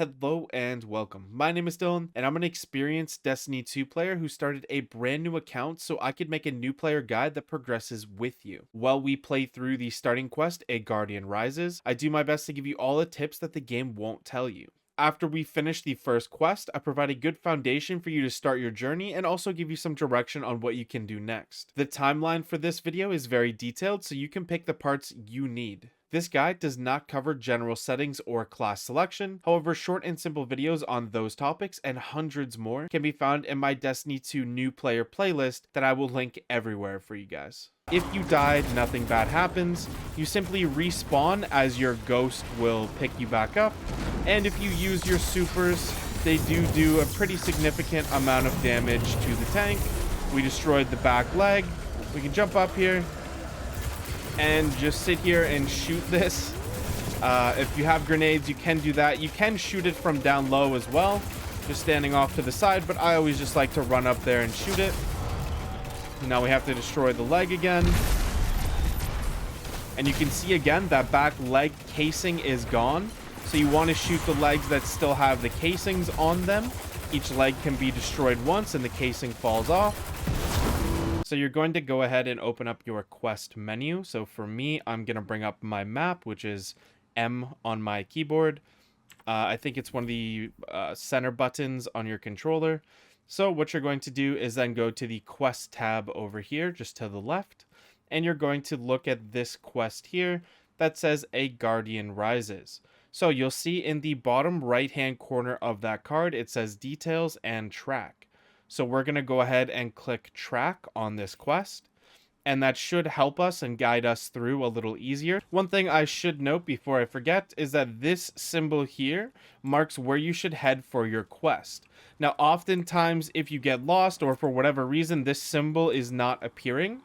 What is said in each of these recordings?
Hello and welcome. My name is Dylan, and I'm an experienced Destiny 2 player who started a brand new account so I could make a new player guide that progresses with you. While we play through the starting quest, A Guardian Rises, I do my best to give you all the tips that the game won't tell you. After we finish the first quest, I provide a good foundation for you to start your journey and also give you some direction on what you can do next. The timeline for this video is very detailed, so you can pick the parts you need. This guide does not cover general settings or class selection. However, short and simple videos on those topics and hundreds more can be found in my Destiny 2 new player playlist that I will link everywhere for you guys. If you died, nothing bad happens. You simply respawn as your ghost will pick you back up. And if you use your supers, they do a pretty significant amount of damage to the tank. We destroyed the back leg. We can jump up here and just sit here and shoot this. If you have grenades, you can do that. You can shoot it from down low as well, just standing off to the side, but I always just like to run up there and shoot it. Now we have to destroy the leg again. And you can see again that back leg casing is gone. So you want to shoot the legs that still have the casings on them. Each leg can be destroyed once and the casing falls off. So you're going to go ahead and open up your quest menu. So for me, I'm going to bring up my map, which is M on my keyboard. I think it's one of the center buttons on your controller. So what you're going to do is then go to the quest tab over here, just to the left. And you're going to look at this quest here that says A Guardian Rises. So you'll see in the bottom right-hand corner of that card, it says details and track. So we're going to go ahead and click track on this quest, and that should help us and guide us through a little easier. One thing I should note before I forget is that this symbol here marks where you should head for your quest. Now, oftentimes if you get lost or for whatever reason this symbol is not appearing,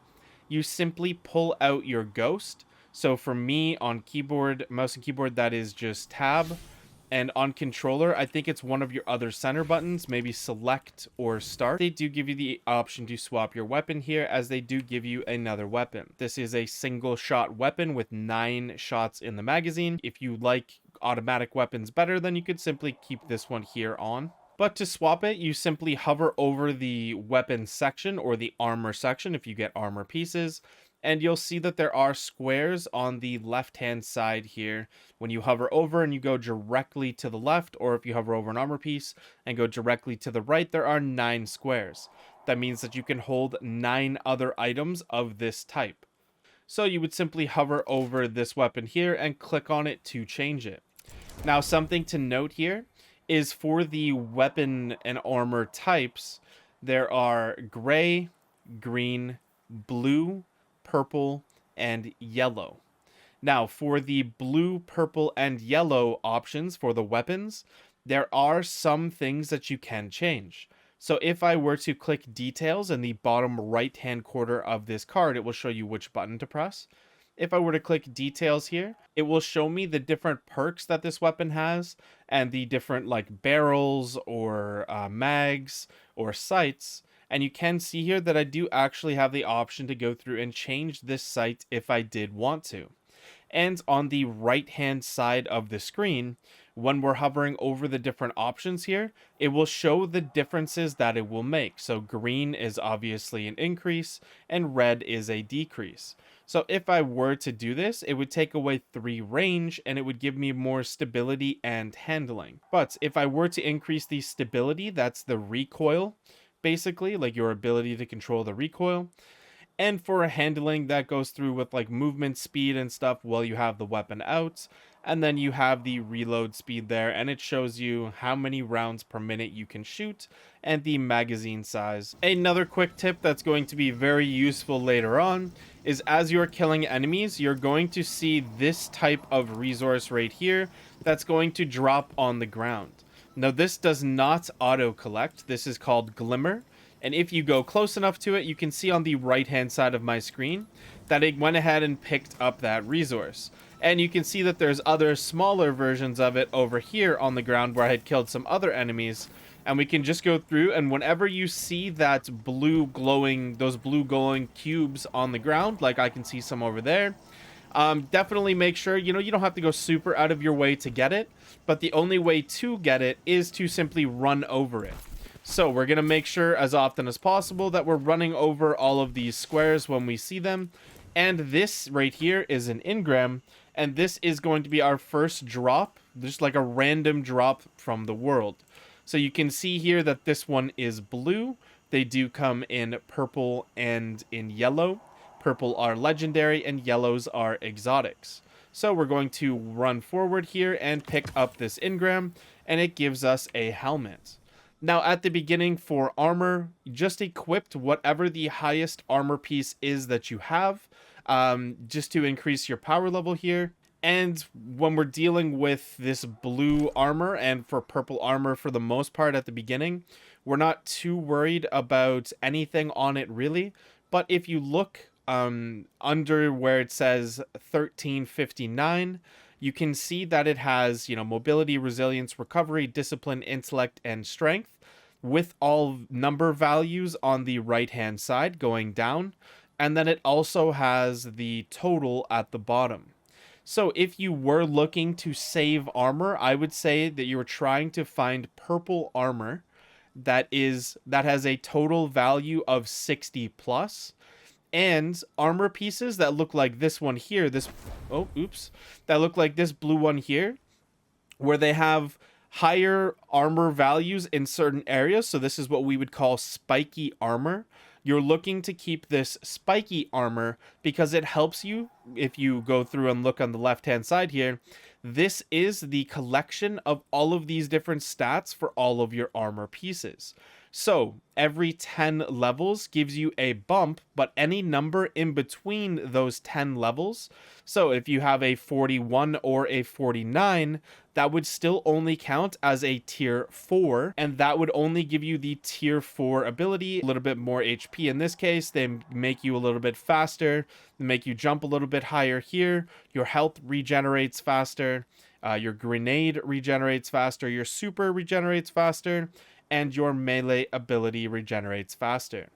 you simply pull out your ghost. So for me on keyboard, mouse and keyboard, that is just tab. And on controller, I think it's one of your other center buttons, maybe select or start. They do give you the option to swap your weapon here, as they do give you another weapon. This is a single shot weapon with 9 shots in the magazine. If you like automatic weapons better, then you could simply keep this one here on. But to swap it, you simply hover over the weapon section or the armor section if you get armor pieces. And you'll see that there are squares on the left-hand side here. When you hover over and you go directly to the left, or if you hover over an armor piece and go directly to the right, there are 9 squares. That means that you can hold 9 other items of this type. So you would simply hover over this weapon here and click on it to change it. Now, something to note here is for the weapon and armor types, there are gray, green, blue, purple, and yellow. Now, for the blue, purple, and yellow options for the weapons, there are some things that you can change. So if I were to click details in the bottom right-hand corner of this card, it will show you which button to press. If I were to click details here, it will show me the different perks that this weapon has and the different like barrels or mags or sights. And you can see here that I do actually have the option to go through and change this sight if I did want to. And on the right hand side of the screen, when we're hovering over the different options here, it will show the differences that it will make. So green is obviously an increase and red is a decrease. So if I were to do this, it would take away 3 range and it would give me more stability and handling. But if I were to increase the stability, that's the recoil, basically, like your ability to control the recoil. And for handling, that goes through with like movement speed and stuff while you have the weapon out. And then you have the reload speed there, and it shows you how many rounds per minute you can shoot and the magazine size. Another quick tip that's going to be very useful later on is as you're killing enemies, you're going to see this type of resource right here that's going to drop on the ground. Now, this does not auto-collect. This is called Glimmer. And if you go close enough to it, you can see on the right-hand side of my screen that it went ahead and picked up that resource. And you can see that there's other smaller versions of it over here on the ground where I had killed some other enemies. And we can just go through, and whenever you see that those blue glowing cubes on the ground, like I can see some over there, Definitely make sure, you know, you don't have to go super out of your way to get it, but the only way to get it is to simply run over it. So we're going to make sure as often as possible that we're running over all of these squares when we see them. And this right here is an engram, and this is going to be our first drop, just like a random drop from the world. So you can see here that this one is blue. They do come in purple and in yellow. Purple are legendary and yellows are exotics. So we're going to run forward here and pick up this engram, and it gives us a helmet. Now at the beginning for armor, just equipped whatever the highest armor piece is that you have, just to increase your power level here. And when we're dealing with this blue armor and for purple armor for the most part at the beginning, we're not too worried about anything on it really. But if you look under where it says 1359, you can see that it has, you know, mobility, resilience, recovery, discipline, intellect, and strength, with all number values on the right hand side going down. And then it also has the total at the bottom. So if you were looking to save armor, I would say that you were trying to find purple armor that has a total value of 60 plus, and armor pieces that look like this one here, that look like this blue one here, where they have higher armor values in certain areas. So this is what we would call spiky armor. You're looking to keep this spiky armor because it helps you. If you go through and look on the left hand side here, this is the collection of all of these different stats for all of your armor pieces. So every 10 levels gives you a bump, but any number in between those 10 levels. So if you have a 41 or a 49, that would still only count as a tier 4, and that would only give you the tier 4 ability, a little bit more HP in this case. They make you a little bit faster, they make you jump a little bit higher here, your health regenerates faster, your grenade regenerates faster, your super regenerates faster, and your melee ability regenerates faster.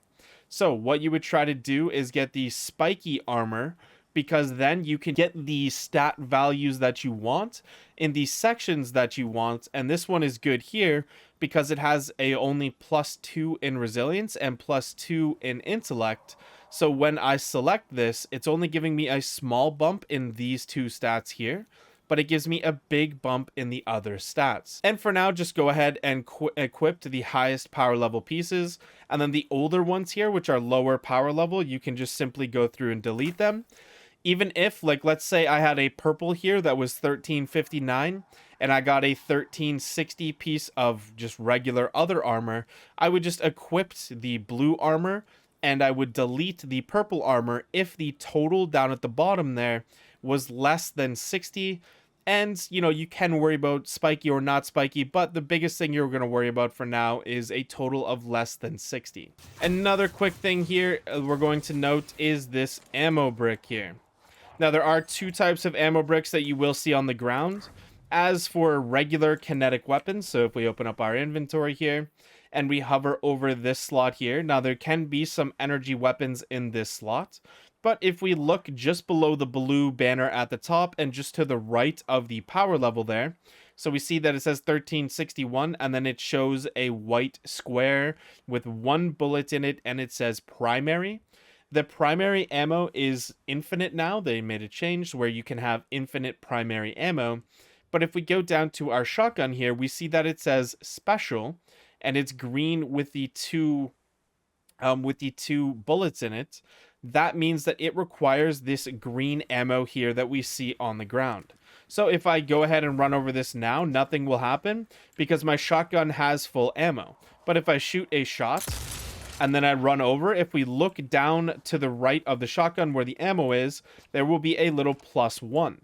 So what you would try to do is get the spiky armor, because then you can get the stat values that you want in the sections that you want. And this one is good here because it has a only +2 in resilience and +2 in intellect. So when I select this, it's only giving me a small bump in these two stats here, but it gives me a big bump in the other stats. And for now, just go ahead and equip to the highest power level pieces. And then the older ones here, which are lower power level, you can just simply go through and delete them. Even if, like, let's say I had a purple here that was 1359, and I got a 1360 piece of just regular other armor, I would just equip the blue armor, and I would delete the purple armor if the total down at the bottom there was less than 60. And, you know, you can worry about spiky or not spiky, but the biggest thing you're going to worry about for now is a total of less than 60. Another quick thing here we're going to note is this ammo brick here. Now, there are two types of ammo bricks that you will see on the ground. As for regular kinetic weapons, so if we open up our inventory here and we hover over this slot here, now there can be some energy weapons in this slot. But if we look just below the blue banner at the top and just to the right of the power level there, so we see that it says 1361, and then it shows a white square with one bullet in it, and it says primary. The primary ammo is infinite now. They made a change where you can have infinite primary ammo. But if we go down to our shotgun here, we see that it says special, and it's green with the two bullets in it. That means that it requires this green ammo here that we see on the ground. So if I go ahead and run over this now, nothing will happen because my shotgun has full ammo. But if I shoot a shot and then I run over, if we look down to the right of the shotgun where the ammo is, there will be a little +1.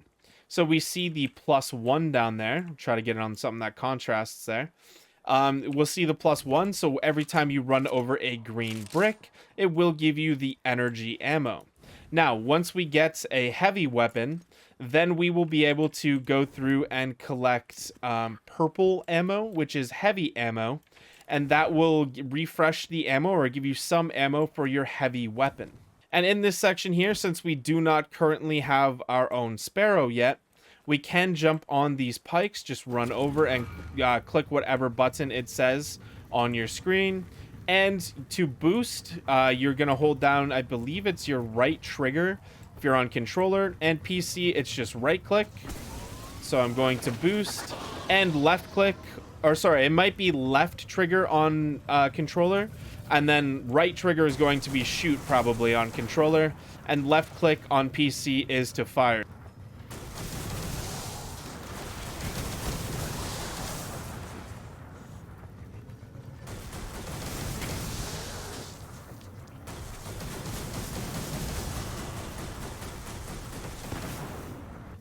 So we see the +1 down there. I'll try to get it on something that contrasts there. We'll see the +1, so every time you run over a green brick, it will give you the energy ammo. Now, once we get a heavy weapon, then we will be able to go through and collect purple ammo, which is heavy ammo, and that will refresh the ammo or give you some ammo for your heavy weapon. And in this section here, since we do not currently have our own sparrow yet, we can jump on these pikes, just run over and click whatever button it says on your screen. And to boost, you're going to hold down, I believe it's your right trigger if you're on controller, and PC, it's just right click. So I'm going to boost and left click, or sorry, it might be left trigger on controller, and then right trigger is going to be shoot probably on controller, and left click on PC is to fire.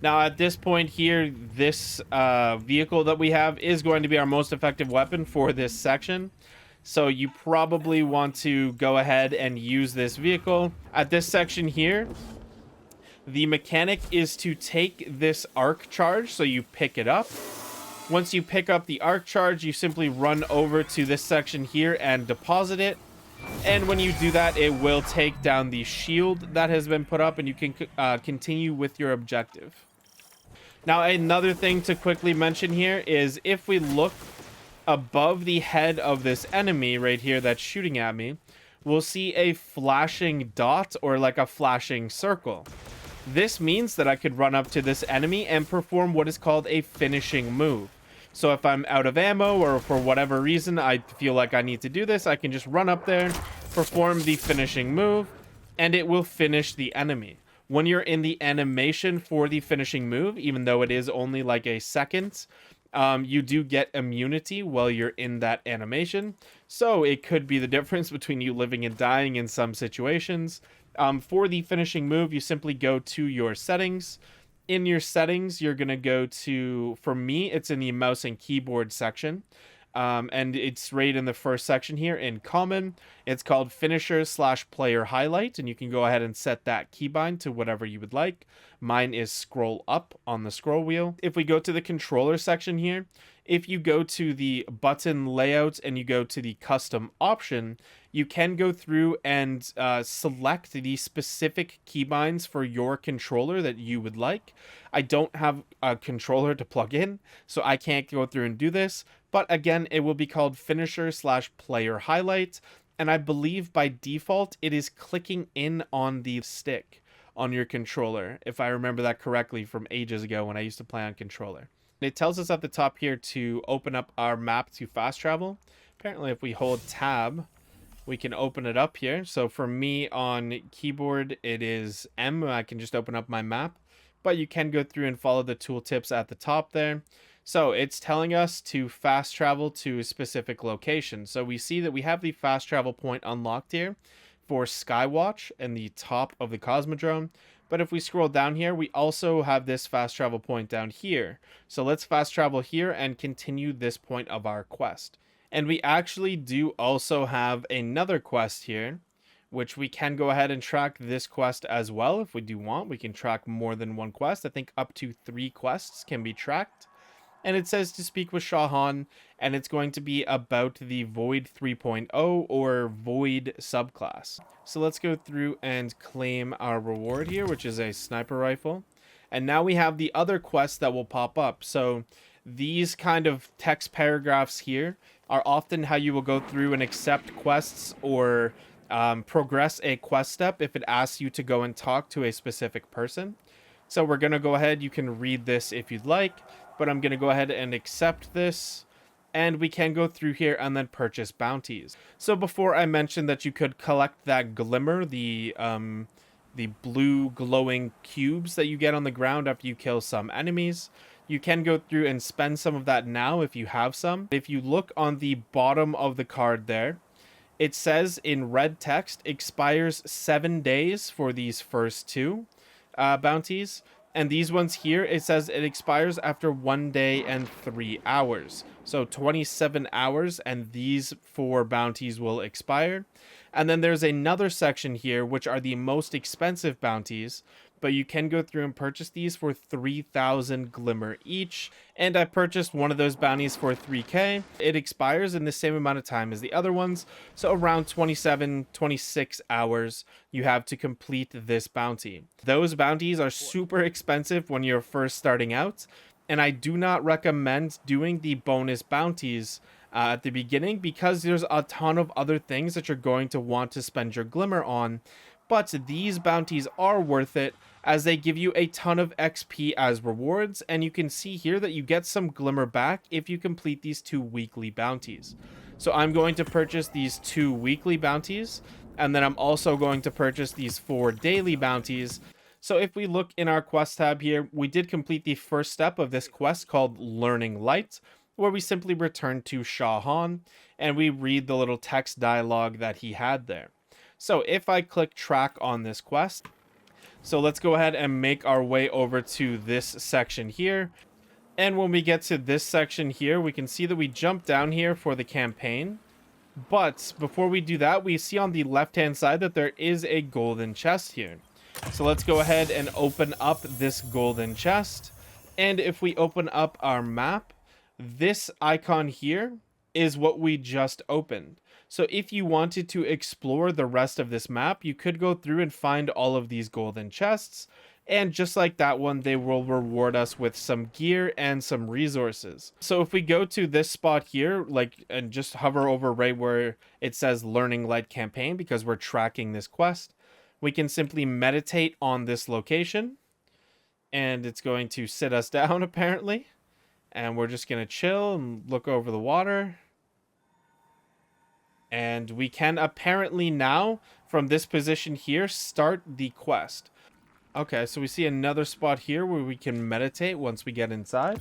Now, at this point here, this vehicle that we have is going to be our most effective weapon for this section. So you probably want to go ahead and use this vehicle. At this section here, the mechanic is to take this arc charge, so you pick it up. Once you pick up the arc charge, you simply run over to this section here and deposit it. And when you do that, it will take down the shield that has been put up, and you can continue with your objective. Now, another thing to quickly mention here is if we look above the head of this enemy right here that's shooting at me, we'll see a flashing dot or like a flashing circle. This means that I could run up to this enemy and perform what is called a finishing move. So if I'm out of ammo or for whatever reason I feel like I need to do this, I can just run up there, perform the finishing move, and it will finish the enemy. When you're in the animation for the finishing move, even though it is only like a second, you do get immunity while you're in that animation. So it could be the difference between you living and dying in some situations. For the finishing move, you simply go to your settings. In your settings, you're going to go to, for me, it's in the mouse and keyboard section. And it's right in the first section here in common. It's called finisher/player highlight, and you can go ahead and set that keybind to whatever you would like. Mine is scroll up on the scroll wheel. If we go to the controller section here, if you go to the button layout and you go to the custom option, you can go through and select the specific keybinds for your controller that you would like. I don't have a controller to plug in, so I can't go through and do this. But again, it will be called finisher/player highlight. And I believe by default, it is clicking in on the stick on your controller, if I remember that correctly from ages ago when I used to play on controller. It tells us at the top here to open up our map to fast travel. Apparently, if we hold tab, we can open it up here. So for me on keyboard, it is M. I can just open up my map, but you can go through and follow the tooltips at the top there. So it's telling us to fast travel to a specific location. So we see that we have the fast travel point unlocked here for Skywatch and the top of the Cosmodrome. But if we scroll down here, we also have this fast travel point down here. So let's fast travel here and continue this point of our quest. And we actually do also have another quest here, which we can go ahead and track this quest as well. If we do want, we can track more than one quest. I think up to 3 quests can be tracked. And it says to speak with Shahan, and it's going to be about the Void 3.0 or Void subclass. So let's go through and claim our reward here, which is a sniper rifle. And now we have the other quests that will pop up. So these kind of text paragraphs here are often how you will go through and accept quests or progress a quest step if it asks you to go and talk to a specific person. So we're going to go ahead. You can read this if you'd like, but I'm going to go ahead and accept this. And we can go through here and then purchase bounties. So before I mentioned that you could collect that glimmer, the blue glowing cubes that you get on the ground after you kill some enemies. You can go through and spend some of that now if you have some. If you look on the bottom of the card there, it says in red text, expires 7 days for these first 2 bounties. And these ones here, it says it expires after 1 day and 3 hours. So 27 hours, and these 4 bounties will expire. And then there's another section here, which are the most expensive bounties. but you can go through and purchase these for 3,000 glimmer each. And I purchased one of those bounties for 3k. It expires in the same amount of time as the other ones, so around 26 hours you have to complete this bounty. Those bounties are super expensive when you're first starting out, and I do not recommend doing the bonus bounties at the beginning, because there's a ton of other things that you're going to want to spend your glimmer on. But these bounties are worth it, as they give you a ton of XP as rewards, and you can see here that you get some glimmer back if you complete these 2 weekly bounties. So I'm going to purchase these 2 weekly bounties, and then I'm also going to purchase these 4 daily bounties. So if we look in our quest tab here, we did complete the first step of this quest called Learning Light, where we simply return to Shah Han and we read the little text dialogue that he had there. So if I click track on this quest, so let's go ahead and make our way over to this section here. And when we get to this section here, we can see that we jump down here for the campaign. But before we do that, we see on the left-hand side that there is a golden chest here. So let's go ahead and open up this golden chest. And if we open up our map, this icon here is what we just opened. So if you wanted to explore the rest of this map, you could go through and find all of these golden chests. And just like that one, they will reward us with some gear and some resources. So if we go to this spot here, and just hover over right where it says Learning Light Campaign, because we're tracking this quest, we can simply meditate on this location. And it's going to sit us down, apparently. And we're just going to chill and look over the water. And we can apparently now, from this position here, start the quest. Okay, so we see another spot here where we can meditate once we get inside.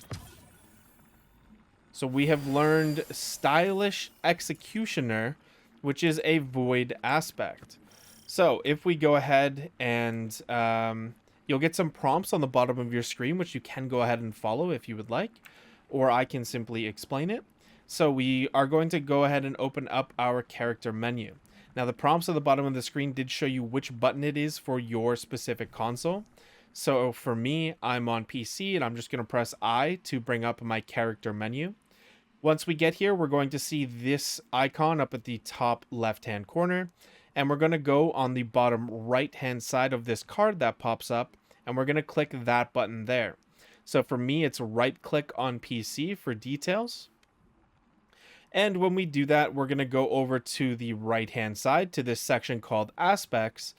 So we have learned Stylish Executioner, which is a void aspect. So if we go ahead and you'll get some prompts on the bottom of your screen, which you can go ahead and follow if you would like, or I can simply explain it. So we are going to go ahead and open up our character menu. Now the prompts at the bottom of the screen did show you which button it is for your specific console. So for me, I'm on PC and I'm just going to press I to bring up my character menu. Once we get here, we're going to see this icon up at the top left-hand corner. And we're going to go on the bottom right-hand side of this card that pops up. And we're going to click that button there. So for me, it's right-click on PC for details. And when we do that, we're going to go over to the right-hand side to this section called Aspects.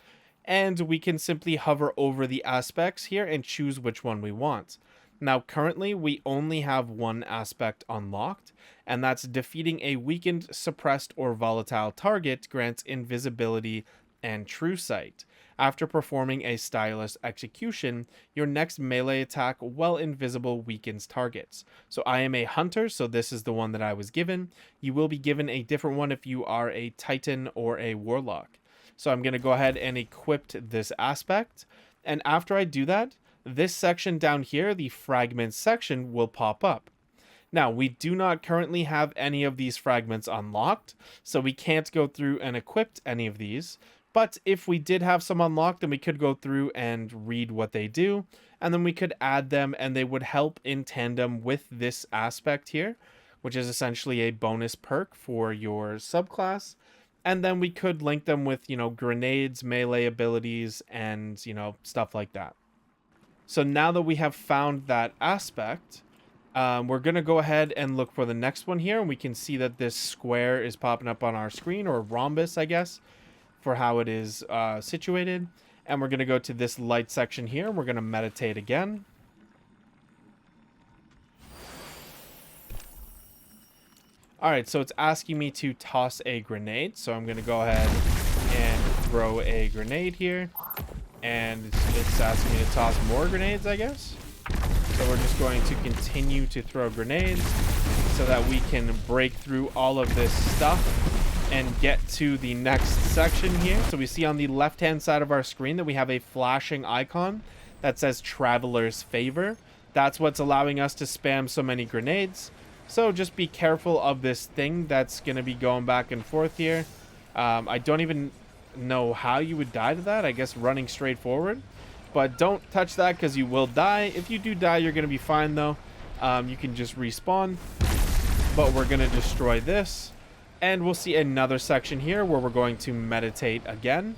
And we can simply hover over the aspects here and choose which one we want. Now, currently, we only have one aspect unlocked, and that's defeating a weakened, suppressed, or volatile target grants invisibility and true sight. After performing a stylish execution, your next melee attack, while invisible, weakens targets. So I am a hunter, so this is the one that I was given. You will be given a different one if you are a titan or a warlock. So I'm going to go ahead and equip this aspect. And after I do that, this section down here, the fragments section, will pop up. Now, we do not currently have any of these fragments unlocked, so we can't go through and equip any of these. But if we did have some unlocked, then we could go through and read what they do, and then we could add them, and they would help in tandem with this aspect here, which is essentially a bonus perk for your subclass. And then we could link them with, grenades, melee abilities, and, stuff like that. So now that we have found that aspect, we're going to go ahead and look for the next one here. And we can see that this square is popping up on our screen, or rhombus, I guess, for how it is situated. And we're going to go to this light section here. We're going to meditate again. All right, so it's asking me to toss a grenade. So I'm going to go ahead and throw a grenade here. And it's asking me to toss more grenades, I guess. So we're just going to continue to throw grenades so that we can break through all of this stuff and get to the next section here. So we see on the left-hand side of our screen that we have a flashing icon that says Traveler's Favor. That's what's allowing us to spam so many grenades. So just be careful of this thing that's going to be going back and forth here. I don't even know how you would die to that. I guess running straight forward. But don't touch that because you will die. If you do die, you're going to be fine though. You can just respawn. But we're going to destroy this. And we'll see another section here where we're going to meditate again.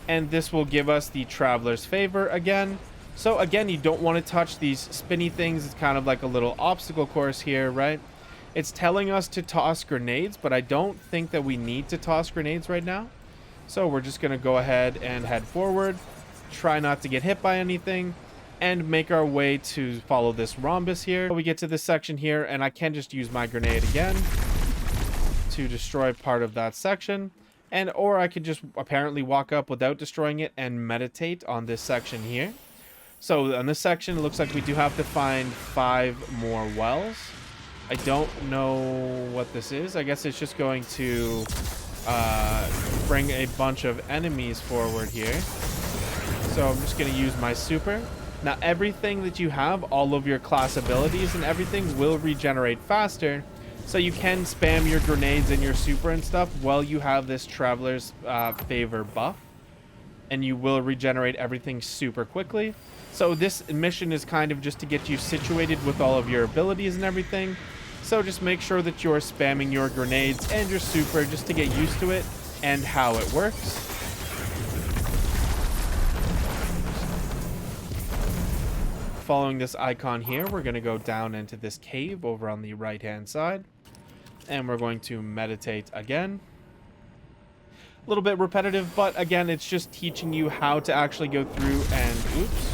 And this will give us the Traveler's Favor again. So again, you don't want to touch these spinny things. It's kind of like a little obstacle course here, right? It's telling us to toss grenades, but I don't think that we need to toss grenades right now. So we're just going to go ahead and head forward. Try not to get hit by anything. And make our way to follow this rhombus here. We get to this section here, and I can just use my grenade again to destroy part of that section. And or I could just apparently walk up without destroying it and meditate on this section here. So on this section, it looks like we do have to find 5 more wells. I don't know what this is. I guess it's just going to bring a bunch of enemies forward here. So I'm just going to use my super. Now, everything that you have, all of your class abilities and everything will regenerate faster. So you can spam your grenades and your super and stuff while you have this Traveler's Favor buff. And you will regenerate everything super quickly. So this mission is kind of just to get you situated with all of your abilities and everything. So just make sure that you're spamming your grenades and your super just to get used to it and how it works. Following this icon here, we're going to go down into this cave over on the right hand side, and we're going to meditate again. A little bit repetitive, but again, it's just teaching you how to actually go through and oops.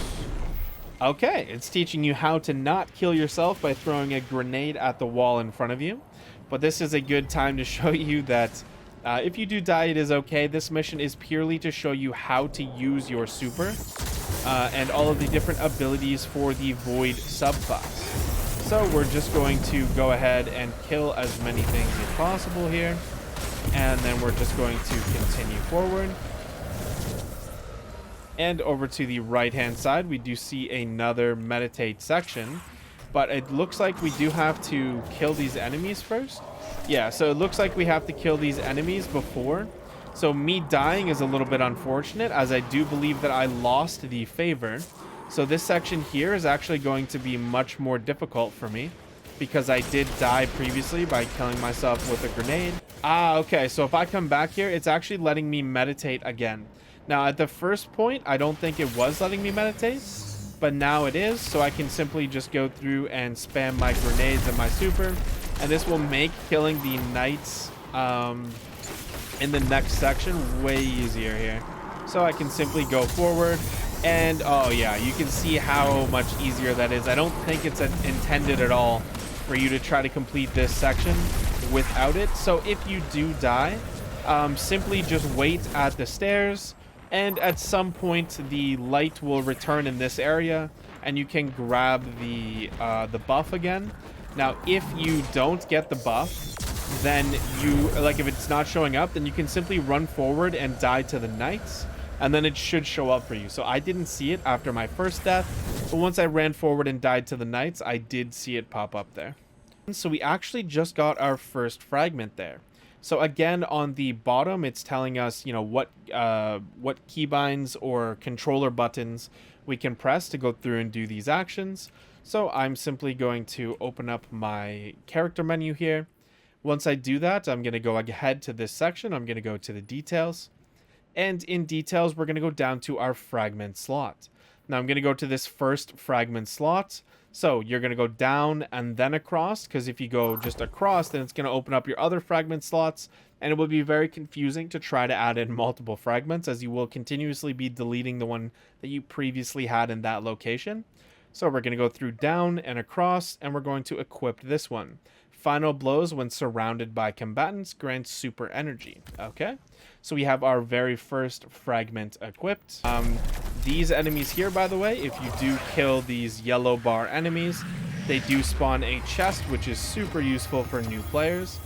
Okay, it's teaching you how to not kill yourself by throwing a grenade at the wall in front of you. But this is a good time to show you that if you do die, it is okay. This mission is purely to show you how to use your super. And all of the different abilities for the Void subclass. So we're just going to go ahead and kill as many things as possible here. And then we're just going to continue forward. And over to the right hand side, we do see another meditate section. But it looks like we do have to kill these enemies first. Yeah, so it looks like we have to kill these enemies before. So me dying is a little bit unfortunate, as I do believe that I lost the favor. So this section here is actually going to be much more difficult for me, because I did die previously by killing myself with a grenade. Okay, so if I come back here, it's actually letting me meditate again. Now, at the first point, I don't think it was letting me meditate, but now it is. So I can simply just go through and spam my grenades and my super, and this will make killing the knights in the next section way easier here. So I can simply go forward, and oh yeah, you can see how much easier that is. I don't think it's intended at all for you to try to complete this section without it. So if you do die, simply just wait at the stairs, and at some point the light will return in this area, and you can grab the buff again. Now, if you don't get the buff, then you, like, if it's not showing up, then you can simply run forward and die to the knights, and then it should show up for you. So I didn't see it after my first death, but once I ran forward and died to the knights, I did see it pop up there. So we actually just got our first fragment there. So again, on the bottom, it's telling us, you know, what keybinds or controller buttons we can press to go through and do these actions. So I'm simply going to open up my character menu here. Once I do that, I'm going to go ahead to this section. I'm going to go to the details. And in details, we're going to go down to our fragment slot. Now I'm going to go to this first fragment slot. So you're going to go down and then across, because if you go just across, then it's going to open up your other fragment slots, and it will be very confusing to try to add in multiple fragments, as you will continuously be deleting the one that you previously had in that location. So we're going to go through down and across, and we're going to equip this one. Final blows when surrounded by combatants grants super energy. Okay, so we have our very first fragment equipped. These enemies here, by the way, if you do kill these yellow bar enemies, they do spawn a chest, which is super useful for new players,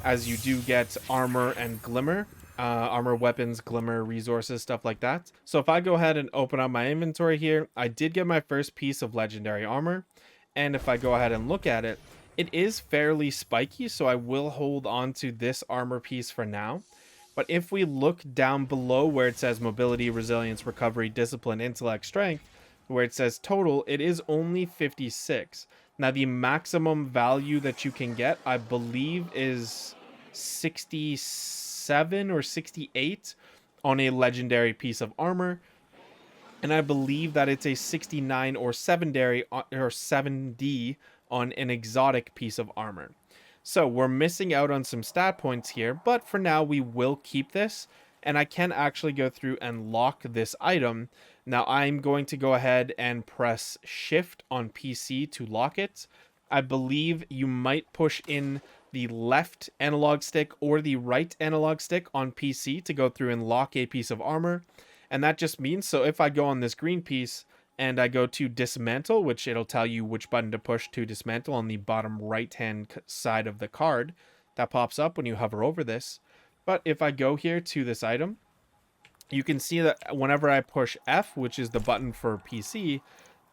as you do get armor and glimmer. Armor, weapons, glimmer, resources, stuff like that. So if I go ahead and open up my inventory here, I did get my first piece of legendary armor. And if I go ahead and look at it, it is fairly spiky, so I will hold on to this armor piece for now. But if we look down below where it says mobility, resilience, recovery, discipline, intellect, strength, where it says total, it is only 56. Now, the maximum value that you can get, I believe, is 67 or 68 on a legendary piece of armor. And I believe that it's a 69 or 70 on an exotic piece of armor. So we're missing out on some stat points here, but for now we will keep this, and I can actually go through and lock this item. Now I'm going to go ahead and press Shift on PC to lock it. I believe you might push in the left analog stick or the right analog stick on PC to go through and lock a piece of armor. And that just means, so if I go on this green piece and I go to dismantle, which it'll tell you which button to push to dismantle on the bottom right hand side of the card, that pops up when you hover over this. But if I go here to this item, you can see that whenever I push F, which is the button for PC,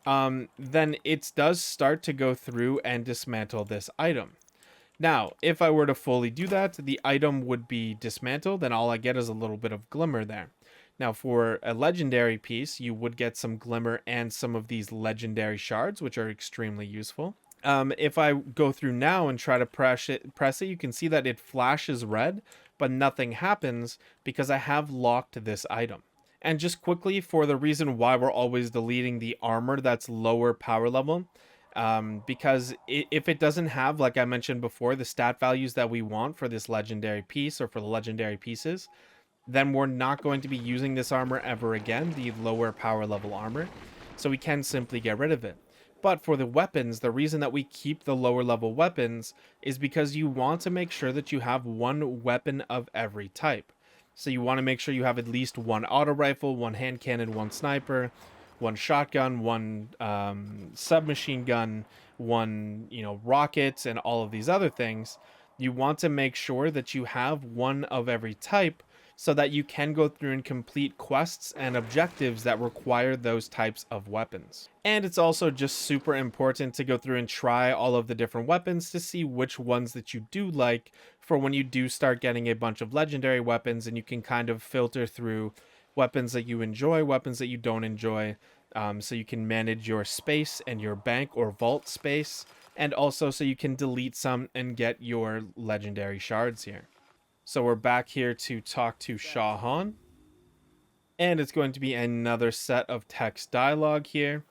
then it does start to go through and dismantle this item. Now, if I were to fully do that, the item would be dismantled, and all I get is a little bit of glimmer there. Now, for a legendary piece, you would get some glimmer and some of these legendary shards, which are extremely useful. If I go through now and try to press it, you can see that it flashes red, but nothing happens because I have locked this item. And just quickly, for the reason why we're always deleting the armor that's lower power level, because if it doesn't have, like I mentioned before, the stat values that we want for this legendary piece or for the legendary pieces, then we're not going to be using this armor ever again, the lower power level armor. So we can simply get rid of it. But for the weapons, the reason that we keep the lower level weapons is because you want to make sure that you have one weapon of every type. So you want to make sure you have at least one auto rifle, one hand cannon, one sniper, one shotgun, one submachine gun, one, rocket, and all of these other things. You want to make sure that you have one of every type, so that you can go through and complete quests and objectives that require those types of weapons. And it's also just super important to go through and try all of the different weapons to see which ones that you do like for when you do start getting a bunch of legendary weapons, and you can kind of filter through weapons that you enjoy, weapons that you don't enjoy, so you can manage your space and your bank or vault space, and also so you can delete some and get your legendary shards here. So we're back here to talk to Shah Han, and it's going to be another set of text dialogue here,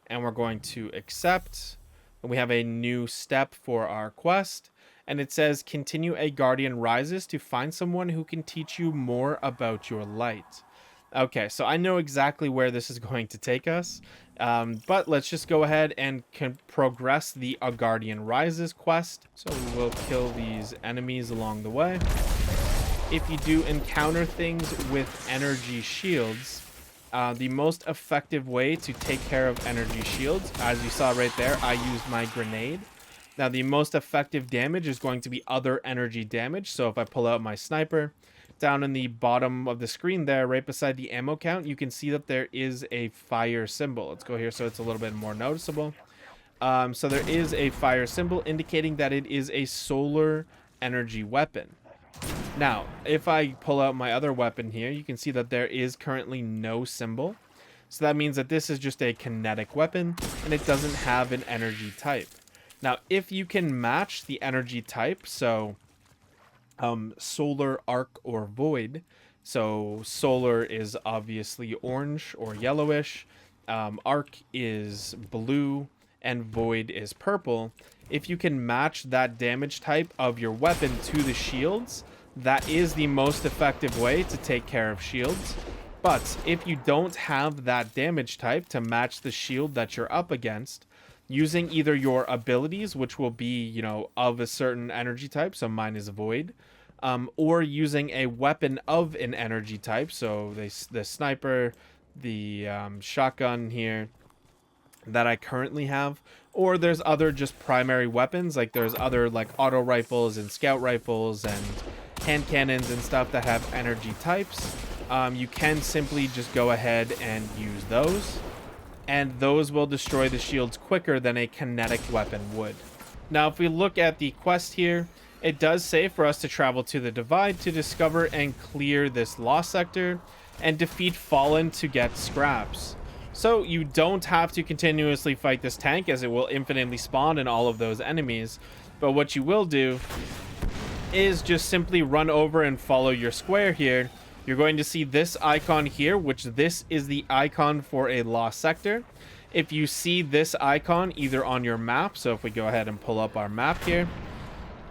and we're going to accept, and we have a new step for our quest, and it says continue a guardian rises to find someone who can teach you more about your light. Okay, so I know exactly where this is going to take us, but let's just go ahead and progress the A Guardian Rises quest. So we will kill these enemies along the way. If you do encounter things with energy shields, the most effective way to take care of energy shields, as you saw right there, I used my grenade. Now the most effective damage is going to be other energy damage. So if I pull out my sniper, down in the bottom of the screen there, right beside the ammo count, you can see that there is a fire symbol. Let's go here so it's a little bit more noticeable. So there is a fire symbol indicating that it is a solar energy weapon. Now, if I pull out my other weapon here, you can see that there is currently no symbol. So that means that this is just a kinetic weapon, and it doesn't have an energy type. Now, if you can match the energy type, so solar, arc, or void. So solar is obviously orange or yellowish, arc is blue, and void is purple. If you can match that damage type of your weapon to the shields, that is the most effective way to take care of shields. But if you don't have that damage type to match the shield that you're up against, using either your abilities, which will be, of a certain energy type, so mine is void, or using a weapon of an energy type, so the sniper, the shotgun here that I currently have, or there's other just primary weapons, like there's other like auto rifles and scout rifles and hand cannons and stuff that have energy types. You can simply just go ahead and use those, and those will destroy the shields quicker than a kinetic weapon would. Now, if we look at the quest here, it does say for us to travel to the divide to discover and clear this lost sector and defeat Fallen to get scraps. So you don't have to continuously fight this tank, as it will infinitely spawn in all of those enemies. But what you will do is just simply run over and follow your square here. You're going to see this icon here, which this is the icon for a lost sector. If you see this icon either on your map, so if we go ahead and pull up our map here,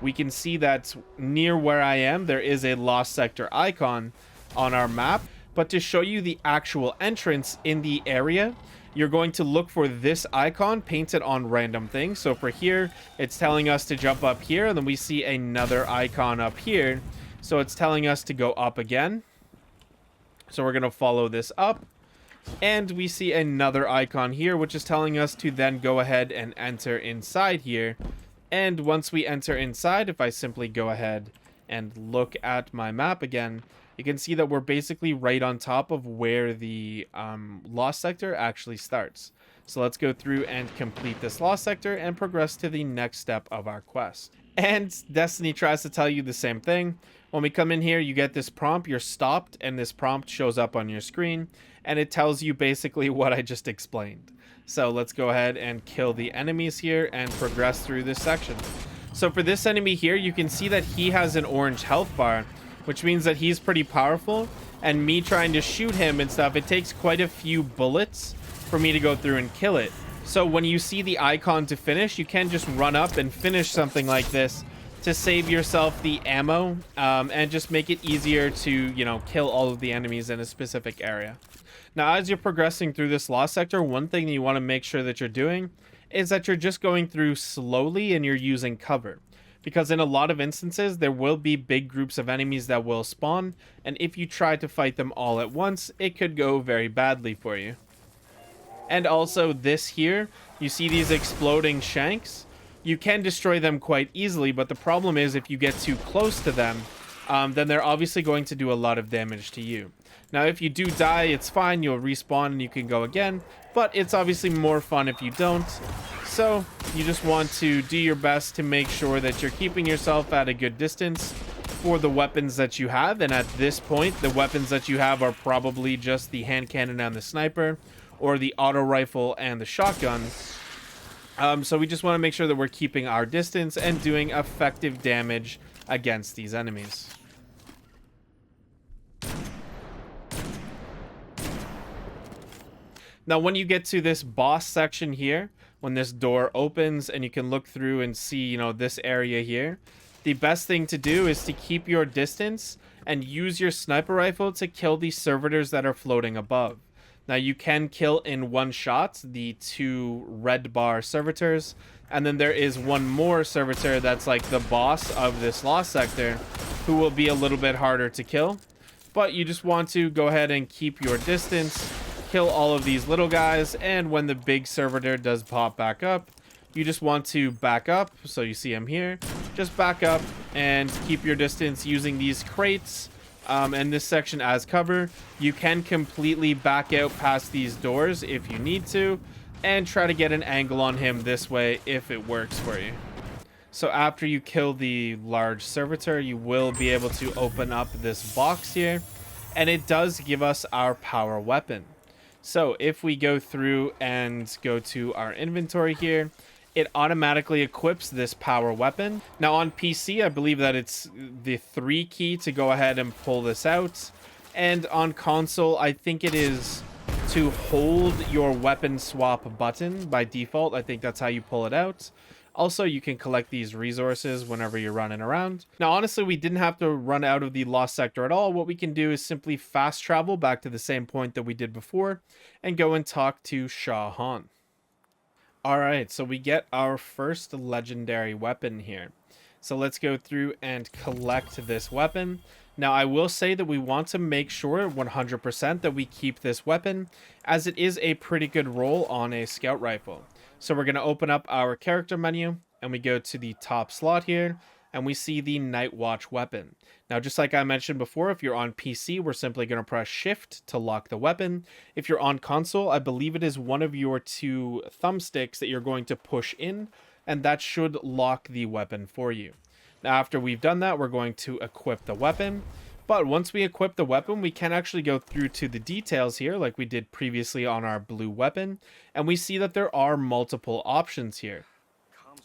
we can see that near where I am, there is a lost sector icon on our map. But to show you the actual entrance in the area, you're going to look for this icon painted on random things. So for here, it's telling us to jump up here, and then we see another icon up here. So it's telling us to go up again. So we're going to follow this up. And we see another icon here, which is telling us to then go ahead and enter inside here. And once we enter inside, if I simply go ahead and look at my map again, you can see that we're basically right on top of where the lost sector actually starts. So let's go through and complete this lost sector and progress to the next step of our quest. And Destiny tries to tell you the same thing. When we come in here, you get this prompt, you're stopped, and this prompt shows up on your screen, and it tells you basically what I just explained. So let's go ahead and kill the enemies here and progress through this section. So for this enemy here, you can see that he has an orange health bar, which means that he's pretty powerful, and me trying to shoot him and stuff, it takes quite a few bullets for me to go through and kill it. So when you see the icon to finish, you can just run up and finish something like this to save yourself the ammo, and just make it easier to, you know, kill all of the enemies in a specific area. Now, as you're progressing through this lost sector, one thing that you want to make sure that you're doing is that you're just going through slowly and you're using cover. Because in a lot of instances, there will be big groups of enemies that will spawn, and if you try to fight them all at once, it could go very badly for you. And also this here, you see these exploding shanks? You can destroy them quite easily, but the problem is if you get too close to them, then they're obviously going to do a lot of damage to you. Now, if you do die, it's fine, you'll respawn and you can go again, but it's obviously more fun if you don't. So you just want to do your best to make sure that you're keeping yourself at a good distance for the weapons that you have. And at this point, the weapons that you have are probably just the hand cannon and the sniper, or the auto rifle and the shotgun. So we just want to make sure that we're keeping our distance and doing effective damage against these enemies. Now, when you get to this boss section here, when this door opens and you can look through and see, you know, this area here, the best thing to do is to keep your distance and use your sniper rifle to kill the servitors that are floating above. Now, you can kill in one shot the 2 red bar servitors, and then there is one more servitor that's like the boss of this lost sector, who will be a little bit harder to kill. But you just want to go ahead and keep your distance, kill all of these little guys, and when the big servitor does pop back up, you just want to back up. So you see him here, just back up and keep your distance using these crates and this section as cover. You can completely back out past these doors if you need to, and try to get an angle on him this way if it works for you. So after you kill the large servitor, you will be able to open up this box here, and it does give us our power weapon. So if we go through and go to our inventory here, it automatically equips this power weapon. Now on PC, I believe that it's the 3 key to go ahead and pull this out. And on console, I think it is to hold your weapon swap button by default. I think that's how you pull it out. Also, you can collect these resources whenever you're running around. Now, honestly, we didn't have to run out of the lost sector at all. What we can do is simply fast travel back to the same point that we did before and go and talk to Shah Han. Alright, so we get our first legendary weapon here. So let's go through and collect this weapon. Now, I will say that we want to make sure 100% that we keep this weapon, as it is a pretty good roll on a scout rifle. So we're going to open up our character menu, and we go to the top slot here, and we see the Night Watch weapon. Now, just like I mentioned before, if you're on PC, we're simply going to press Shift to lock the weapon. If you're on console, I believe it is one of your 2 thumbsticks that you're going to push in, and that should lock the weapon for you. After we've done that, we're going to equip the weapon. But once we equip the weapon, we can actually go through to the details here like we did previously on our blue weapon. And we see that there are multiple options here.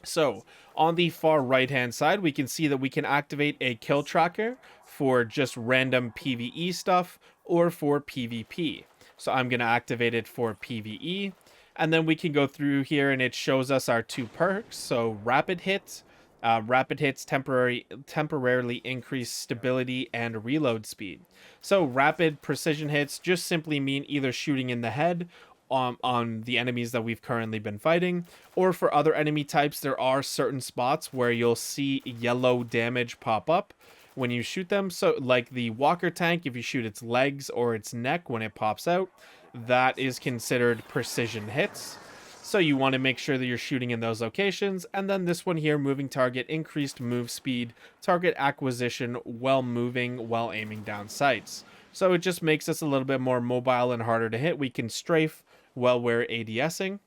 So on the far right hand side, we can see that we can activate a kill tracker for just random PvE stuff or for PvP. So I'm going to activate it for PvE. And then we can go through here and it shows us our 2 perks. So rapid hits. Rapid hits temporarily increase stability and reload speed. So rapid precision hits just simply mean either shooting in the head on the enemies that we've currently been fighting, or for other enemy types, there are certain spots where you'll see yellow damage pop up when you shoot them. So like the walker tank, if you shoot its legs or its neck when it pops out, that is considered precision hits. So you want to make sure that you're shooting in those locations. And then this one here, moving target, increased move speed, target acquisition while moving, while aiming down sights. So it just makes us a little bit more mobile and harder to hit. We can strafe while we're ADSing.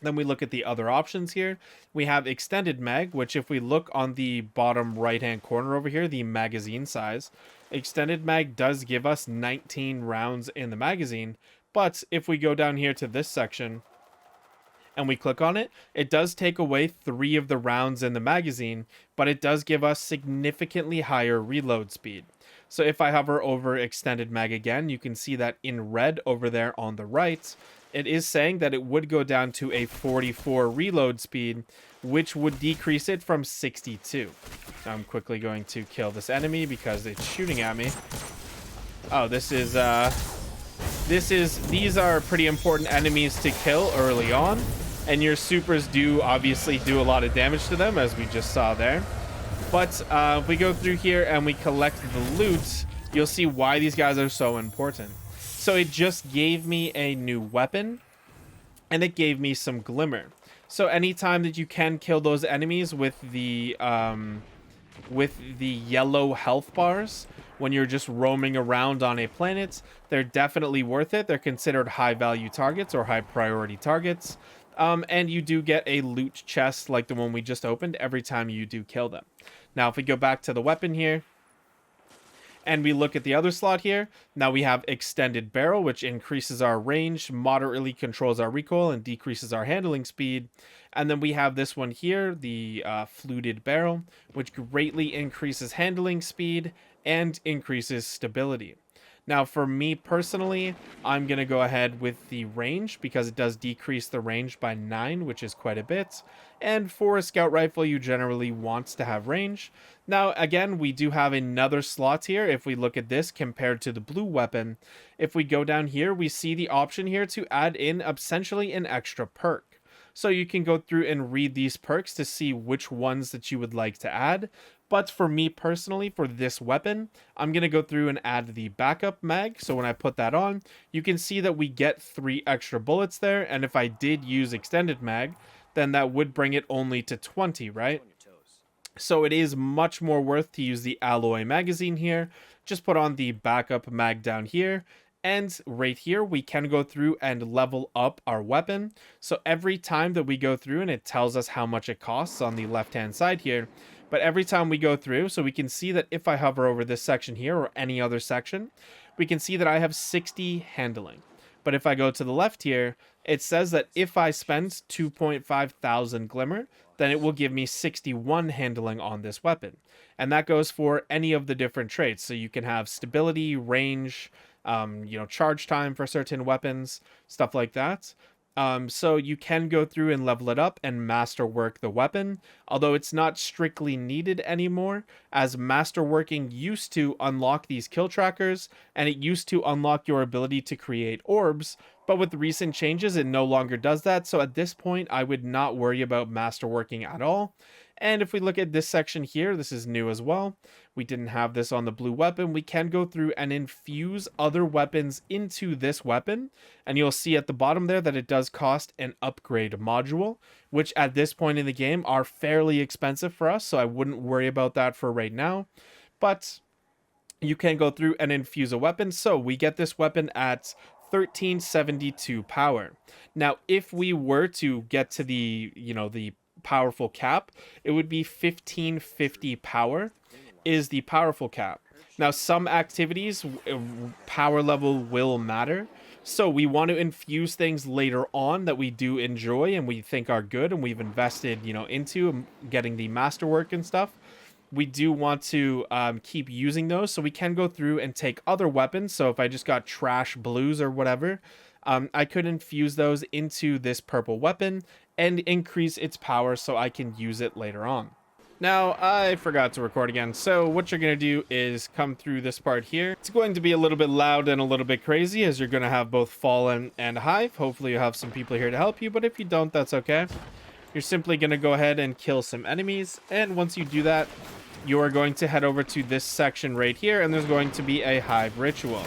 Then we look at the other options here. We have extended mag, which if we look on the bottom right hand corner over here, the magazine size, extended mag does give us 19 rounds in the magazine. But if we go down here to this section and we click on it, it does take away 3 of the rounds in the magazine, but it does give us significantly higher reload speed. So if I hover over extended mag again, you can see that in red over there on the right, it is saying that it would go down to a 44 reload speed, which would decrease it from 62. I'm quickly going to kill this enemy because it's shooting at me. Oh, these are pretty important enemies to kill early on, and your supers do obviously do a lot of damage to them, as we just saw there. But if we go through here and we collect the loot, you'll see why these guys are so important. So it just gave me a new weapon, and it gave me some glimmer. So anytime that you can kill those enemies with the yellow health bars, when you're just roaming around on a planet, they're definitely worth it. They're considered high value targets or high priority targets. And you do get a loot chest like the one we just opened every time you do kill them. Now, if we go back to the weapon here, and we look at the other slot here, now we have extended barrel, which increases our range, moderately controls our recoil, and decreases our handling speed. And then we have this one here, the fluted barrel, which greatly increases handling speed and increases stability. Now, for me personally, I'm going to go ahead with the range because it does decrease the range by 9, which is quite a bit. And for a scout rifle, you generally want to have range. Now, again, we do have another slot here. If we look at this compared to the blue weapon, if we go down here, we see the option here to add in essentially an extra perk. So you can go through and read these perks to see which ones that you would like to add. But for me personally, for this weapon, I'm going to go through and add the backup mag. So when I put that on, you can see that we get 3 extra bullets there. And if I did use extended mag, then that would bring it only to 20, right? So it is much more worth to use the alloy magazine here. Just put on the backup mag down here. And right here, we can go through and level up our weapon. So every time that we go through, and it tells us how much it costs on the left-hand side here, but every time we go through, so we can see that if I hover over this section here or any other section, we can see that I have 60 handling. But if I go to the left here, it says that if I spend 2.5 thousand glimmer, then it will give me 61 handling on this weapon. And that goes for any of the different traits. So you can have stability, range, charge time for certain weapons, stuff like that. So you can go through and level it up and masterwork the weapon, although it's not strictly needed anymore, as masterworking used to unlock these kill trackers, and it used to unlock your ability to create orbs, but with recent changes, it no longer does that. So at this point, I would not worry about masterworking at all. And if we look at this section here, this is new as well. We didn't have this on the blue weapon. We can go through and infuse other weapons into this weapon. And you'll see at the bottom there that it does cost an upgrade module, which at this point in the game are fairly expensive for us. So I wouldn't worry about that for right now. But you can go through and infuse a weapon. So we get this weapon at 1372 power. Now, if we were to get to the powerful cap, it would be 1550 power is the powerful cap. Now, some activities, power level will matter. So we want to infuse things later on that we do enjoy and we think are good and we've invested, into getting the masterwork and stuff. We do want to keep using those, so we can go through and take other weapons. So if I just got trash blues or whatever, I could infuse those into this purple weapon and increase its power so I can use it later on. Now, I forgot to record again, so what you're going to do is come through this part here. It's going to be a little bit loud and a little bit crazy, as you're going to have both Fallen and Hive. Hopefully you have some people here to help you, but if you don't, that's okay. You're simply going to go ahead and kill some enemies, and once you do that, you are going to head over to this section right here, and there's going to be a Hive ritual.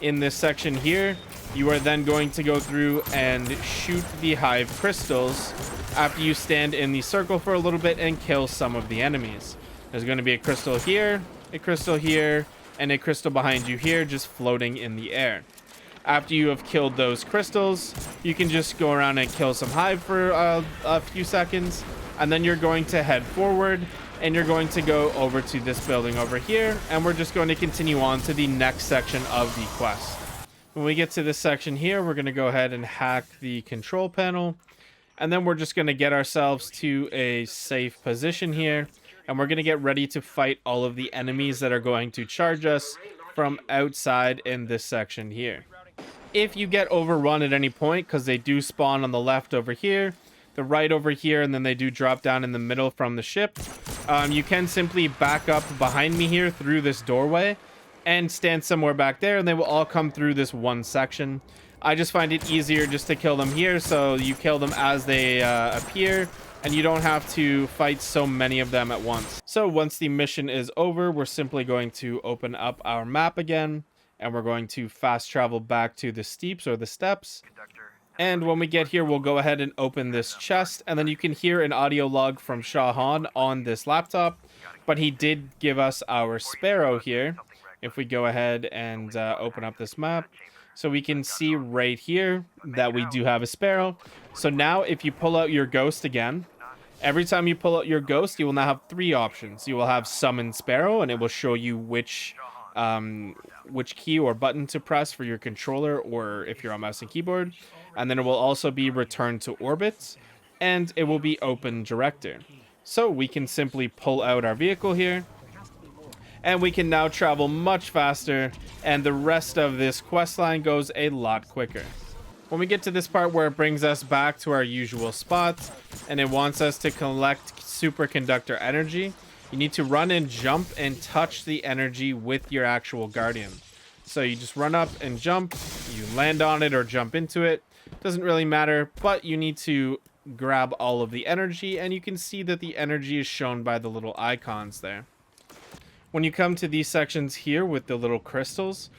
In this section here, you are then going to go through and shoot the Hive crystals after you stand in the circle for a little bit and kill some of the enemies. There's going to be a crystal here, and a crystal behind you here just floating in the air. After you have killed those crystals, you can just go around and kill some Hive for a few seconds, and then you're going to head forward, and you're going to go over to this building over here, and we're just going to continue on to the next section of the quest. When we get to this section here, we're going to go ahead and hack the control panel, and then we're just going to get ourselves to a safe position here, and we're going to get ready to fight all of the enemies that are going to charge us from outside in this section here. If you get overrun at any point, because they do spawn on the left over here, the right over here, and then they do drop down in the middle from the ship, you can simply back up behind me here through this doorway and stand somewhere back there, and they will all come through this one section. I just find it easier just to kill them here, so you kill them as they appear, and you don't have to fight so many of them at once. So once the mission is over, we're simply going to open up our map again, and we're going to fast travel back to the steeps or the steps. And when we get here, we'll go ahead and open this chest, and then you can hear an audio log from Shahan on this laptop, but he did give us our sparrow here. If we go ahead and open up this map, so we can see right here that we do have a sparrow. So now if you pull out your ghost again, every time you pull out your ghost, you will now have 3 options. You will have summon sparrow, and it will show you which key or button to press for your controller, or if you're on mouse and keyboard. And then it will also be return to orbit, and it will be open director. So we can simply pull out our vehicle here, and we can now travel much faster, and the rest of this quest line goes a lot quicker. When we get to this part where it brings us back to our usual spot, and it wants us to collect superconductor energy, you need to run and jump and touch the energy with your actual guardian. So you just run up and jump, you land on it or jump into it, doesn't really matter, but you need to grab all of the energy, and you can see that the energy is shown by the little icons there. When you come to these sections here with the little crystals,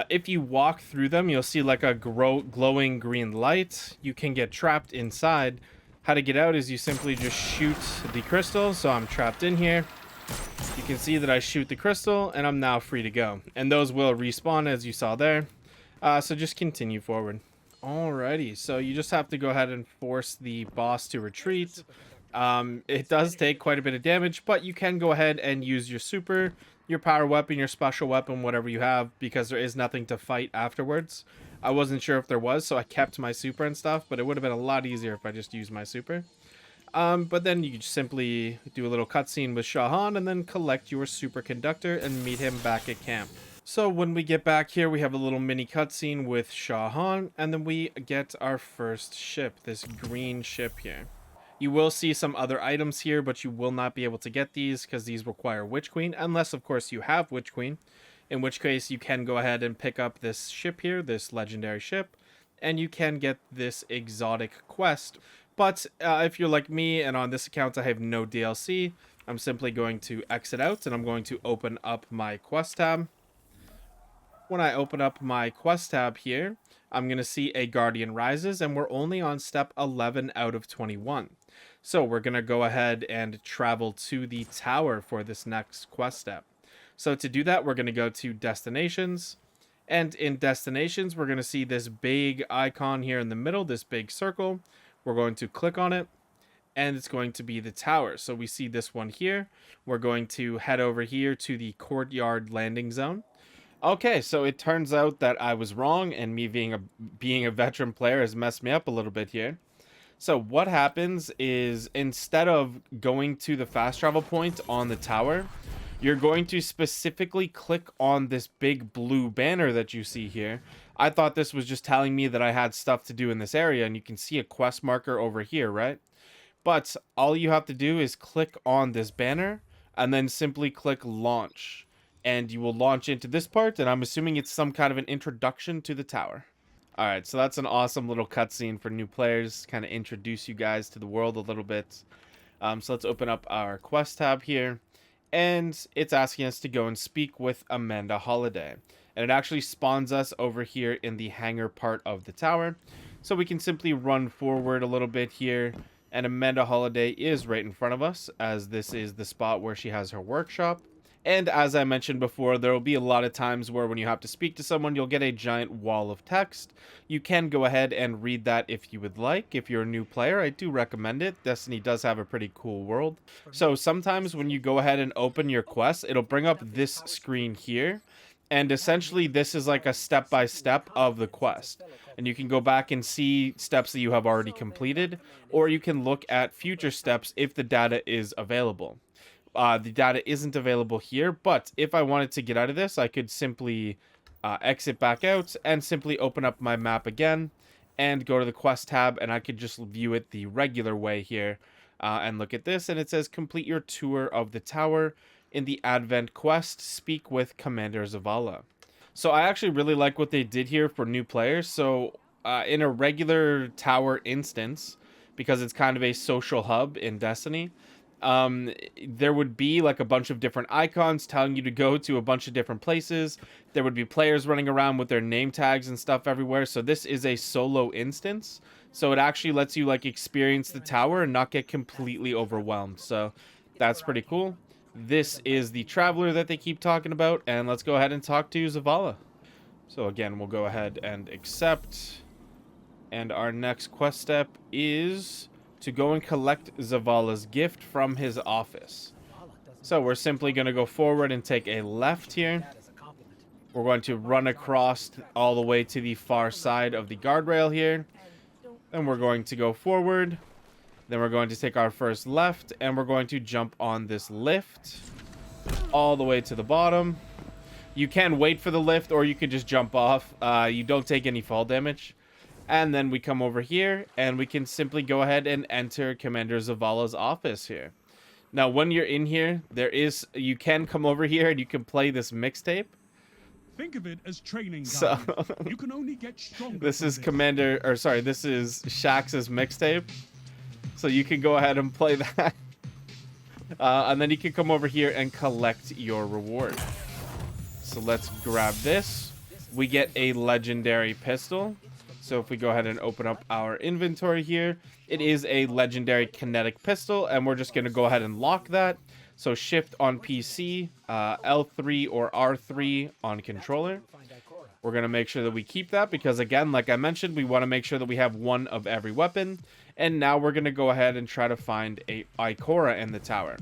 if you walk through them, you'll see like a glowing green light. You can get trapped inside. How to get out is you simply just shoot the crystal. So I'm trapped in here. You can see that I shoot the crystal, and I'm now free to go. And those will respawn, as you saw there. So just continue forward. Alrighty, so you just have to go ahead and force the boss to retreat. It does take quite a bit of damage, but you can go ahead and use your super, your power weapon, your special weapon, whatever you have, because there is nothing to fight afterwards. I wasn't sure if there was, so I kept my super and stuff, but it would have been a lot easier if I just used my super. But then you just simply do a little cutscene with Shahan and then collect your superconductor and meet him back at camp. So when we get back here, we have a little mini cutscene with Shahan, and then we get our first ship, this green ship here. You will see some other items here, but you will not be able to get these because these require Witch Queen, unless of course you have Witch Queen, in which case you can go ahead and pick up this ship here, this legendary ship, and you can get this exotic quest. But if you're like me, and on this account I have no DLC, I'm simply going to exit out, and I'm going to open up my quest tab. When I open up my quest tab here, I'm going to see a Guardian Rises, and we're only on step 11 out of 21. So we're going to go ahead and travel to the tower for this next quest step. So to do that, we're going to go to Destinations, and in Destinations, we're going to see this big icon here in the middle, this big circle. We're going to click on it, and it's going to be the tower. So we see this one here. We're going to head over here to the courtyard landing zone. Okay, so it turns out that I was wrong, and me being a veteran player has messed me up a little bit here. So what happens is, instead of going to the fast travel point on the tower, you're going to specifically click on this big blue banner that you see here. I thought this was just telling me that I had stuff to do in this area, and you can see a quest marker over here, right? But all you have to do is click on this banner and then simply click launch, and you will launch into this part, and I'm assuming it's some kind of an introduction to the tower. All right, so that's an awesome little cutscene for new players, kind of introduce you guys to the world a little bit. So let's open up our quest tab here, and it's asking us to go and speak with Amanda Holiday. And it actually spawns us over here in the hangar part of the tower. So we can simply run forward a little bit here, and Amanda Holiday is right in front of us, as this is the spot where she has her workshop. And as I mentioned before, there will be a lot of times where when you have to speak to someone, you'll get a giant wall of text. You can go ahead and read that if you would like. If you're a new player, I do recommend it. Destiny does have a pretty cool world. So sometimes when you go ahead and open your quest, it'll bring up this screen here. And essentially, this is like a step-by-step of the quest. And you can go back and see steps that you have already completed, or you can look at future steps if the data is available. The data isn't available here, but if I wanted to get out of this, I could simply exit back out and simply open up my map again and go to the quest tab, and I could just view it the regular way here and look at this, and it says complete your tour of the tower in the Advent quest, speak with Commander Zavala. So I actually really like what they did here for new players. So in a regular tower instance, because it's kind of a social hub in Destiny, there would be like a bunch of different icons telling you to go to a bunch of different places. There would be players running around with their name tags and stuff everywhere. So this is a solo instance, so it actually lets you like experience the tower and not get completely overwhelmed. So that's pretty cool. This is the traveler that they keep talking about, and let's go ahead and talk to Zavala. So again, we'll go ahead and accept, and our next quest step is to go and collect Zavala's gift from his office. So we're simply going to go forward and take a left here. We're going to run across all the way to the far side of the guardrail here. Then we're going to go forward. Then we're going to take our first left, and we're going to jump on this lift all the way to the bottom. You can wait for the lift, or you can just jump off. You don't take any fall damage. And then we come over here, and we can simply go ahead and enter Commander Zavala's office here. Now, when you're in here, you can come over here and you can play this mixtape. Think of it as training. So you can only get stronger. This is this is Shax's mixtape. So you can go ahead and play that. And then you can come over here and collect your reward. So let's grab this. We get a legendary pistol. So if we go ahead and open up our inventory here, it is a legendary kinetic pistol, and we're just going to go ahead and lock that. So shift on PC, L3 or R3 on controller. We're going to make sure that we keep that because, again, like I mentioned, we want to make sure that we have one of every weapon. And now we're going to go ahead and try to find a Ikora in the tower.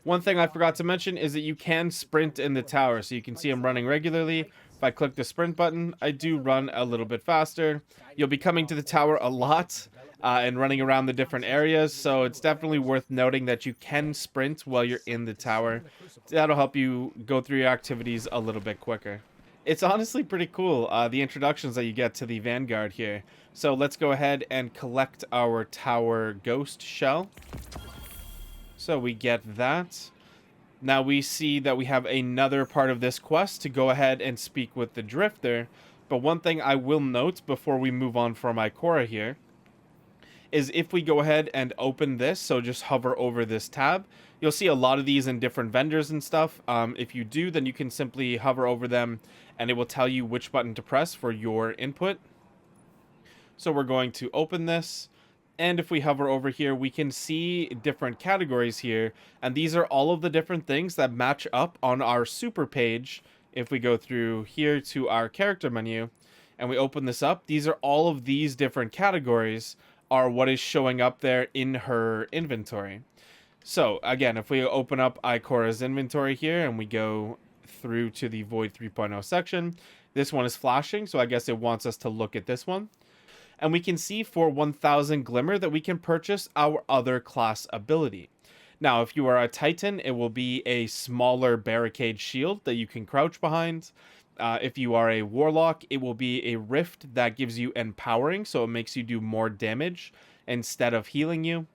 One thing I forgot to mention is that you can sprint in the tower. So you can see I'm running regularly. If I click the sprint button, I do run a little bit faster. You'll be coming to the tower a lot and running around the different areas. So it's definitely worth noting that you can sprint while you're in the tower. That'll help you go through your activities a little bit quicker. It's honestly pretty cool, the introductions that you get to the Vanguard here. So let's go ahead and collect our tower ghost shell. So we get that. Now we see that we have another part of this quest to go ahead and speak with the Drifter. But one thing I will note before we move on from Ikora here is if we go ahead and open this, so just hover over this tab, you'll see a lot of these in different vendors and stuff. If you do, then you can simply hover over them and it will tell you which button to press for your input. So we're going to open this. And if we hover over here, we can see different categories here. And these are all of the different things that match up on our super page. If we go through here to our character menu and we open this up, these are all of these different categories are what is showing up there in her inventory. So again, if we open up Ikora's inventory here and we go through to the Void 3.0 section, this one is flashing, so I guess it wants us to look at this one. And we can see for 1000 glimmer that we can purchase our other class ability. Now, if you are a Titan, it will be a smaller barricade shield that you can crouch behind. If you are a Warlock, it will be a rift that gives you empowering, so it makes you do more damage instead of healing you.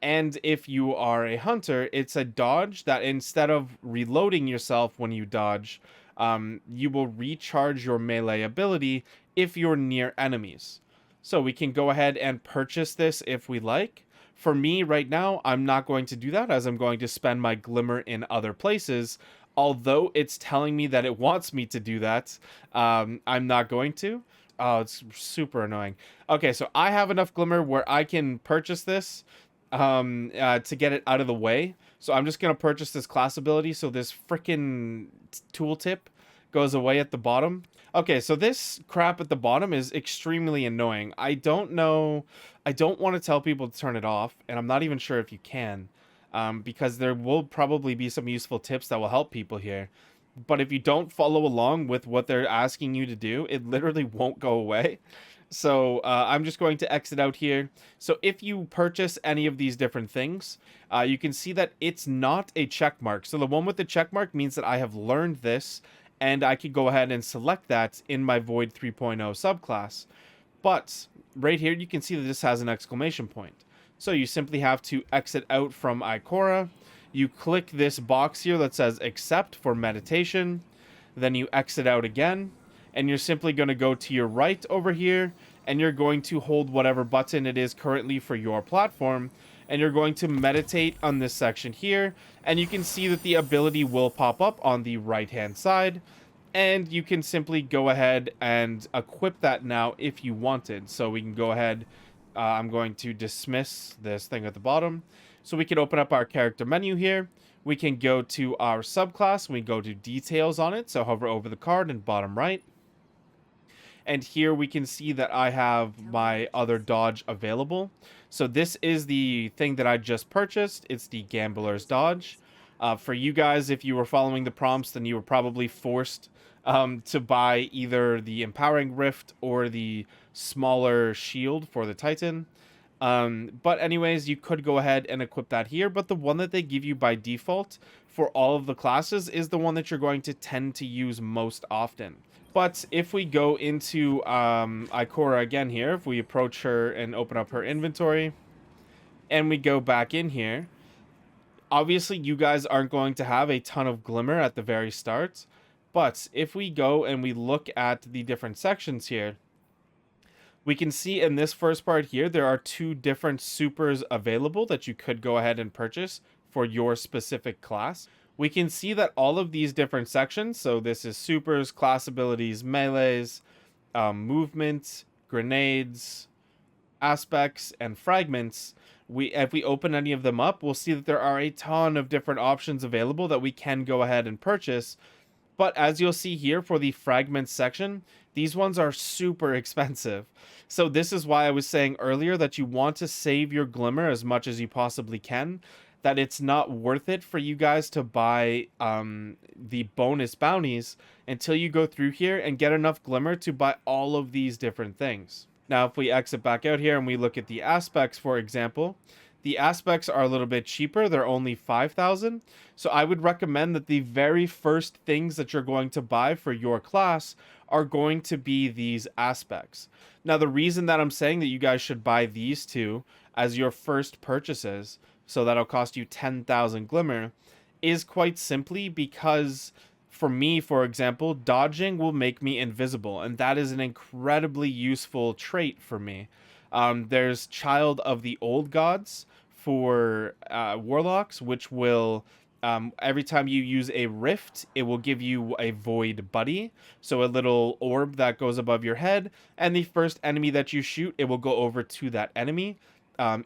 And if you are a Hunter, it's a dodge that instead of reloading yourself when you dodge, you will recharge your melee ability if you're near enemies. So we can go ahead and purchase this if we like. For me right now, I'm not going to do that as I'm going to spend my glimmer in other places. Although it's telling me that it wants me to do that, I'm not going to. Oh, it's super annoying. Okay, so I have enough glimmer where I can purchase this to get it out of the way. So I'm just going to purchase this class ability so this freaking tooltip goes away at the bottom. Okay, so this crap at the bottom is extremely annoying. I don't know. I don't want to tell people to turn it off, and I'm not even sure if you can, because there will probably be some useful tips that will help people here. But if you don't follow along with what they're asking you to do, it literally won't go away. So I'm just going to exit out here. So if you purchase any of these different things, you can see that it's not a check mark. So the one with the check mark means that I have learned this, and I could go ahead and select that in my Void 3.0 subclass. But right here, you can see that this has an exclamation point. So you simply have to exit out from Ikora. You click this box here that says accept for meditation. Then you exit out again. And you're simply going to go to your right over here. And you're going to hold whatever button it is currently for your platform. And you're going to meditate on this section here. And you can see that the ability will pop up on the right-hand side. And you can simply go ahead and equip that now if you wanted. So we can go ahead. I'm going to dismiss this thing at the bottom. So we can open up our character menu here. We can go to our subclass. We go to details on it. So hover over the card in bottom right. And here we can see that I have my other dodge available. So this is the thing that I just purchased. It's the Gambler's Dodge. For you guys, if you were following the prompts, then you were probably forced to buy either the Empowering Rift or the smaller shield for the Titan. But anyways, you could go ahead and equip that here. But the one that they give you by default for all of the classes is the one that you're going to tend to use most often. But if we go into Ikora again here, if we approach her and open up her inventory, and we go back in here, obviously you guys aren't going to have a ton of glimmer at the very start. But if we go and we look at the different sections here, we can see in this first part here, there are 2 different supers available that you could go ahead and purchase for your specific class. We can see that all of these different sections, so this is supers, class abilities, melees, movement, grenades, aspects, and fragments. If we open any of them up, we'll see that there are a ton of different options available that we can go ahead and purchase. But as you'll see here for the fragments section, these ones are super expensive. So this is why I was saying earlier that you want to save your glimmer as much as you possibly can. That it's not worth it for you guys to buy the bonus bounties until you go through here and get enough glimmer to buy all of these different things. Now, if we exit back out here and we look at the aspects, for example, the aspects are a little bit cheaper. They're only 5,000. So I would recommend that the very first things that you're going to buy for your class are going to be these aspects. Now, the reason that I'm saying that you guys should buy these 2 as your first purchases, so that'll cost you 10,000 glimmer, is quite simply because for me, for example, dodging will make me invisible, and that is an incredibly useful trait for me. There's Child of the Old Gods for Warlocks, which will, every time you use a rift, it will give you a void buddy, so a little orb that goes above your head, and the first enemy that you shoot, it will go over to that enemy.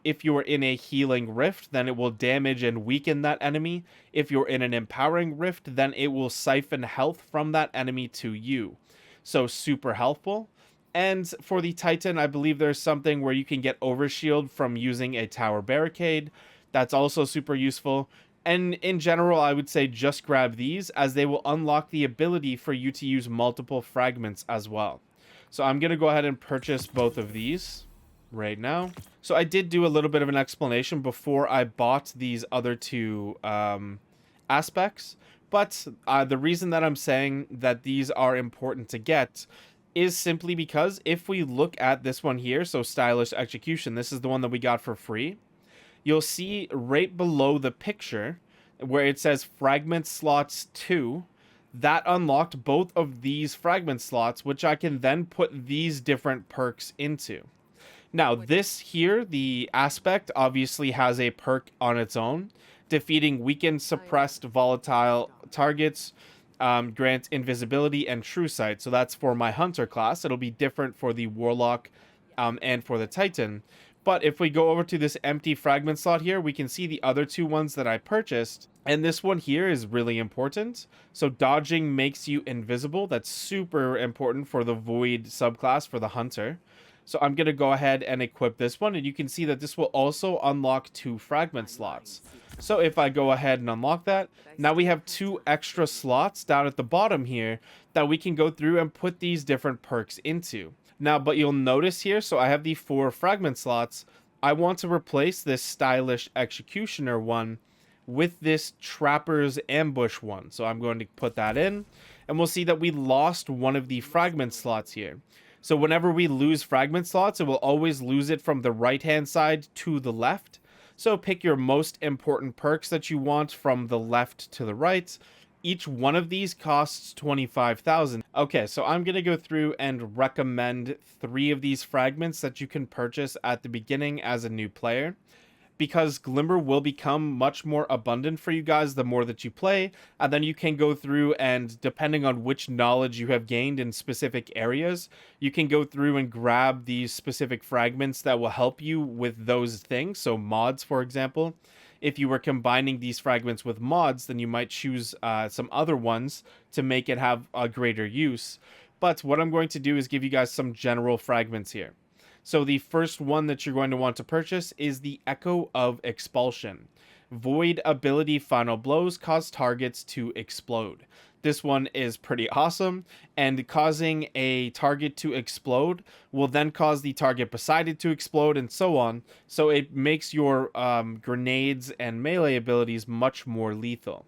If you're in a healing rift, then it will damage and weaken that enemy. If you're in an empowering rift, then it will siphon health from that enemy to you. So super helpful. And for the Titan, I believe there's something where you can get overshield from using a tower barricade. That's also super useful. And in general, I would say just grab these, as they will unlock the ability for you to use multiple fragments as well. So I'm going to go ahead and purchase both of these right now. So I did do a little bit of an explanation before I bought these other two aspects. But the reason that I'm saying that these are important to get is simply because if we look at this one here, so stylish execution, this is the one that we got for free. You'll see right below the picture where it says fragment slots 2, that unlocked both of these fragment slots, which I can then put these different perks into. Now, this here, the aspect, obviously has a perk on its own. Defeating weakened, suppressed, volatile targets grants invisibility and true sight. So that's for my hunter class. It'll be different for the warlock and for the titan. But if we go over to this empty fragment slot here, we can see the other two ones that I purchased. And this one here is really important. So dodging makes you invisible. That's super important for the void subclass for the hunter. So I'm going to go ahead and equip this one. And you can see that this will also unlock 2 fragment slots. So if I go ahead and unlock that, now we have 2 extra slots down at the bottom here that we can go through and put these different perks into. Now, but you'll notice here, so I have the 4 fragment slots. I want to replace this stylish executioner one with this trapper's ambush one. So I'm going to put that in, and we'll see that we lost one of the fragment slots here. So whenever we lose fragment slots, it will always lose it from the right-hand side to the left. So pick your most important perks that you want from the left to the right. Each one of these costs 25,000. Okay, so I'm going to go through and recommend 3 of these fragments that you can purchase at the beginning as a new player, because Glimmer will become much more abundant for you guys the more that you play, and then you can go through and, depending on which knowledge you have gained in specific areas, you can go through and grab these specific fragments that will help you with those things. So mods, for example. If you were combining these fragments with mods, then you might choose some other ones to make it have a greater use. But what I'm going to do is give you guys some general fragments here. So the first one that you're going to want to purchase is the Echo of Expulsion. Void ability final blows cause targets to explode. This one is pretty awesome, and causing a target to explode will then cause the target beside it to explode, and so on. So it makes your grenades and melee abilities much more lethal.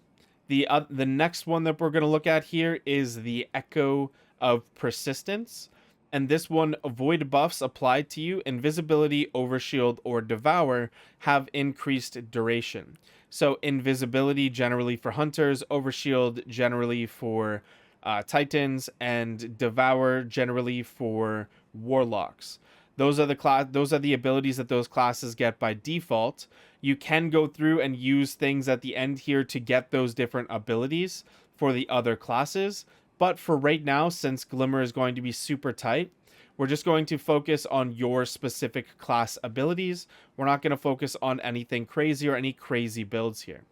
The next one that we're going to look at here is the Echo of Persistence. And this one, void buffs applied to you, invisibility, overshield, or devour have increased duration. So invisibility generally for hunters, overshield generally for titans, and devour generally for warlocks. Those are the abilities that those classes get by default. You can go through and use things at the end here to get those different abilities for the other classes. But for right now, since Glimmer is going to be super tight, we're just going to focus on your specific class abilities. We're not going to focus on anything crazy or any crazy builds here.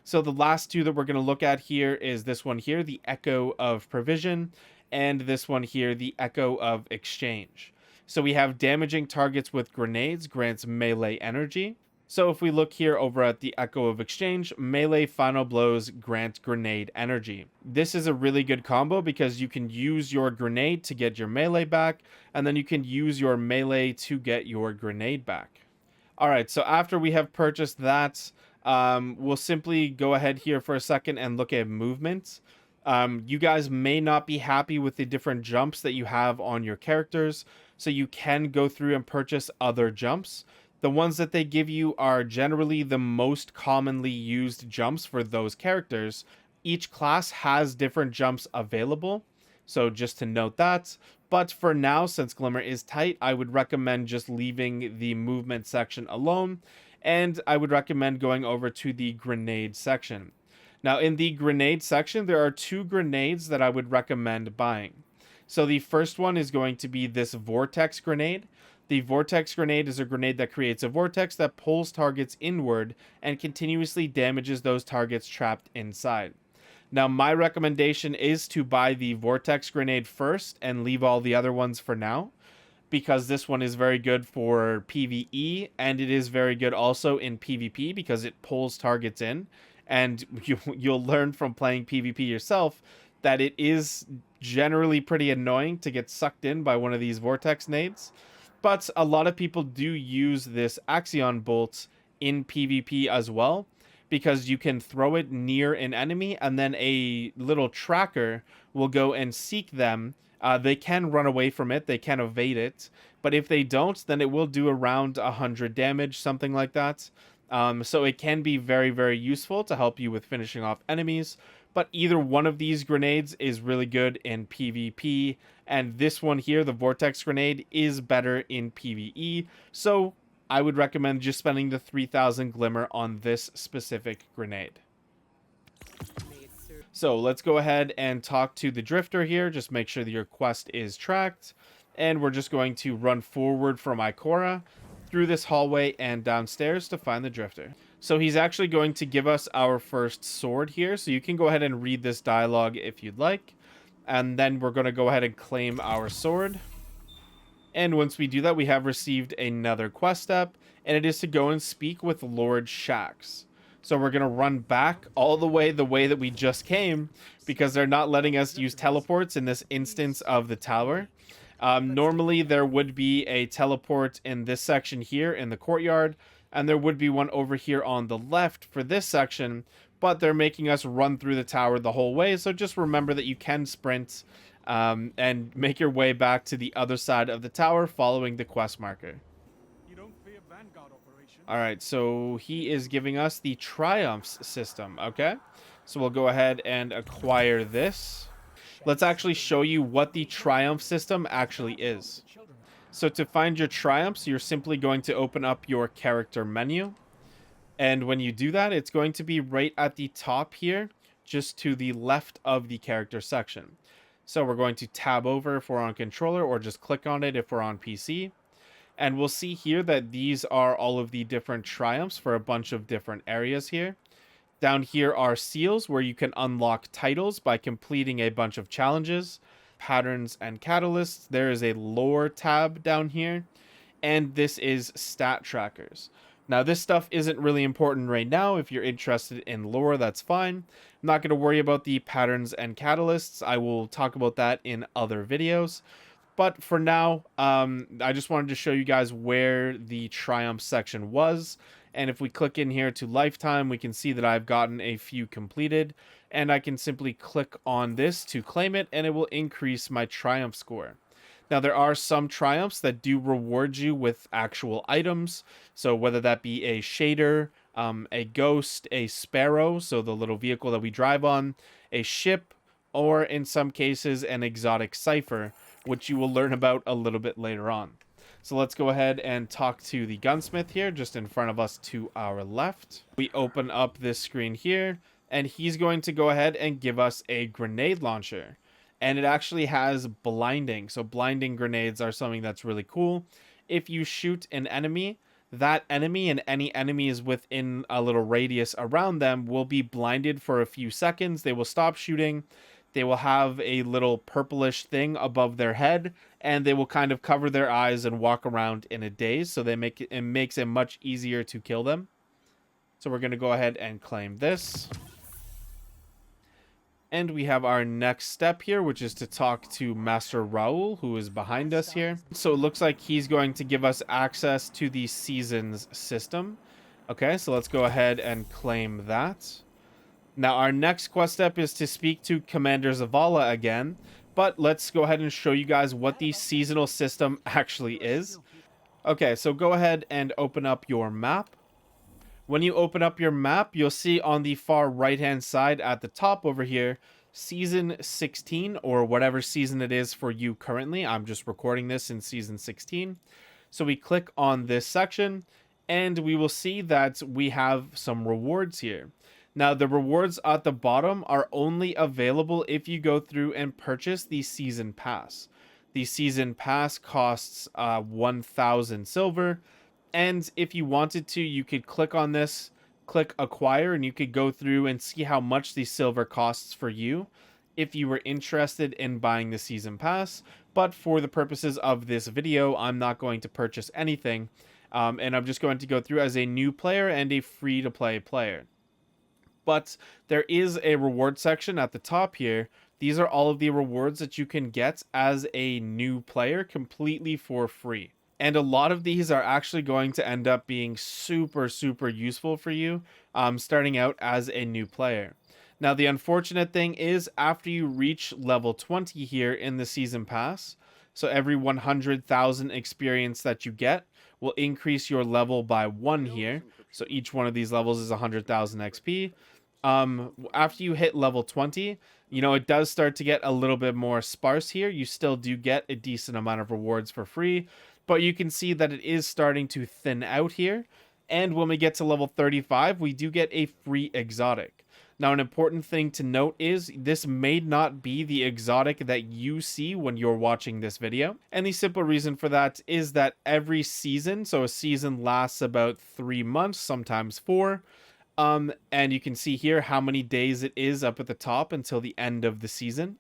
So the last 2 that we're going to look at here is this one here, the Echo of Provision, and this one here, the Echo of Exchange. So we have damaging targets with grenades grants melee energy. So if we look here over at the Echo of Exchange, melee final blows grant grenade energy. This is a really good combo because you can use your grenade to get your melee back, and then you can use your melee to get your grenade back. Alright, so after we have purchased that, we'll simply go ahead here for a second and look at movement. You guys may not be happy with the different jumps that you have on your characters, so you can go through and purchase other jumps. The ones that they give you are generally the most commonly used jumps for those characters. Each class has different jumps available, so just to note that. But for now, since Glimmer is tight, I would recommend just leaving the movement section alone, and I would recommend going over to the grenade section. Now, in the grenade section, there are 2 grenades that I would recommend buying. So the first one is going to be this vortex grenade. The vortex grenade is a grenade that creates a vortex that pulls targets inward and continuously damages those targets trapped inside. Now, my recommendation is to buy the vortex grenade first and leave all the other ones for now. because this one is very good for PvE, and it is very good also in PvP because it pulls targets in. And you'll learn from playing PvP yourself that it is generally pretty annoying to get sucked in by one of these vortex nades. But a lot of people do use this Axion bolt in PvP as well, because you can throw it near an enemy and then a little tracker will go and seek them. They can run away from it, they can evade it, but if they don't, then it will do around 100 damage, something like that. So it can be very, very useful to help you with finishing off enemies. But either one of these grenades is really good in PvP, and this one here, the Vortex grenade, is better in PvE. So I would recommend just spending the 3000 glimmer on this specific grenade. So let's go ahead and talk to the drifter here. Just make sure that your quest is tracked. And we're just going to run forward from Ikora through this hallway and downstairs to find the drifter. So he's actually going to give us our first sword here. So you can go ahead and read this dialogue if you'd like. And then we're going to go ahead and claim our sword. And once we do that, we have received another quest step. And it is to go and speak with Lord Shax. So we're going to run back all the way that we just came, because they're not letting us use teleports in this instance of the tower. Normally, there would be a teleport in this section here in the courtyard, and there would be one over here on the left for this section, but they're making us run through the tower the whole way. So just remember that you can sprint and make your way back to the other side of the tower following the quest marker. All right, so he is giving us the Triumphs system, okay? So we'll go ahead and acquire this. Let's actually show you what the Triumph system actually is. So to find your Triumphs, you're simply going to open up your character menu. And when you do that, it's going to be right at the top here, just to the left of the character section. So we're going to tab over if we're on controller, or just click on it if we're on PC. And we'll see here that these are all of the different triumphs for a bunch of different areas here. Down here are seals, where you can unlock titles by completing a bunch of challenges. Patterns and catalysts. There is a lore tab down here. And this is stat trackers. Now, this stuff isn't really important right now. If you're interested in lore, that's fine. I'm not going to worry about the patterns and catalysts. I will talk about that in other videos. But for now, I just wanted to show you guys where the Triumph section was. And if we click in here to lifetime, we can see that I've gotten a few completed. And I can simply click on this to claim it, and it will increase my Triumph score. Now, there are some Triumphs that do reward you with actual items. So whether that be a shader, a ghost, a sparrow, so the little vehicle that we drive on, a ship, or in some cases, an exotic cipher, which you will learn about a little bit later on. So let's go ahead and talk to the gunsmith here, just in front of us to our left. We open up this screen here, and he's going to go ahead and give us a grenade launcher. And it actually has blinding. So blinding grenades are something that's really cool. If you shoot an enemy, that enemy and any enemies within a little radius around them will be blinded for a few seconds. They will stop shooting. They will have a little purplish thing above their head, and they will kind of cover their eyes and walk around in a daze. So it makes it much easier to kill them. So we're going to go ahead and claim this. And we have our next step here, which is to talk to Master Raoul, who is behind us here. So it looks like he's going to give us access to the seasons system. Okay, so let's go ahead and claim that. Now, our next quest step is to speak to Commander Zavala again. But let's go ahead and show you guys what the seasonal system actually is. Okay, so go ahead and open up your map. When you open up your map, you'll see on the far right-hand side at the top over here, Season 16, or whatever season it is for you currently. I'm just recording this in Season 16. So we click on this section, and we will see that we have some rewards here. Now, the rewards at the bottom are only available if you go through and purchase the Season Pass. The Season Pass costs 1,000 silver. And if you wanted to, you could click on this, click acquire, and you could go through and see how much the silver costs for you. if you were interested in buying the season pass. But for the purposes of this video, I'm not going to purchase anything, and I'm just going to go through as a new player and a free-to-play player. But there is a reward section at the top here. These are all of the rewards that you can get as a new player completely for free. And a lot of these are actually going to end up being super, super useful for you starting out as a new player. Now, the unfortunate thing is after you reach level 20 here in the season pass, so every 100,000 experience that you get will increase your level by 1 here. So each one of these levels is 100,000 XP. After you hit level 20, it does start to get a little bit more sparse here. You still do get a decent amount of rewards for free, but you can see that it is starting to thin out here. And when we get to level 35, we do get a free exotic. Now, an important thing to note is this may not be the exotic that you see when you're watching this video. And the simple reason for that is that every season, so a season lasts about 3 months, sometimes 4. And you can see here how many days it is up at the top until the end of the season.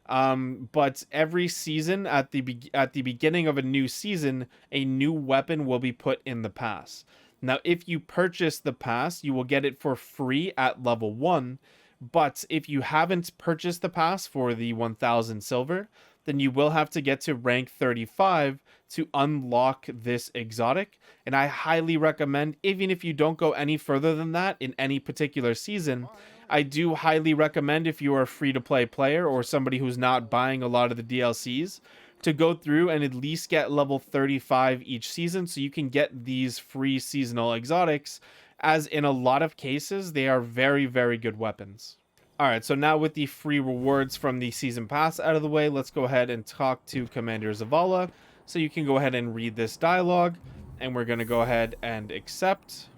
But every season at the beginning of a new season, a new weapon will be put in the pass. Now, if you purchase the pass, you will get it for free at level 1. But if you haven't purchased the pass for the 1000 silver, then you will have to get to rank 35 to unlock this exotic. And I highly recommend, even if you don't go any further than that in any particular season, I do highly recommend, if you are a free-to-play player or somebody who's not buying a lot of the DLCs, to go through and at least get level 35 each season so you can get these free seasonal exotics, as in a lot of cases, they are very, very good weapons. Alright, so now with the free rewards from the season pass out of the way, let's go ahead and talk to Commander Zavala. So you can go ahead and read this dialogue, and we're going to go ahead and accept.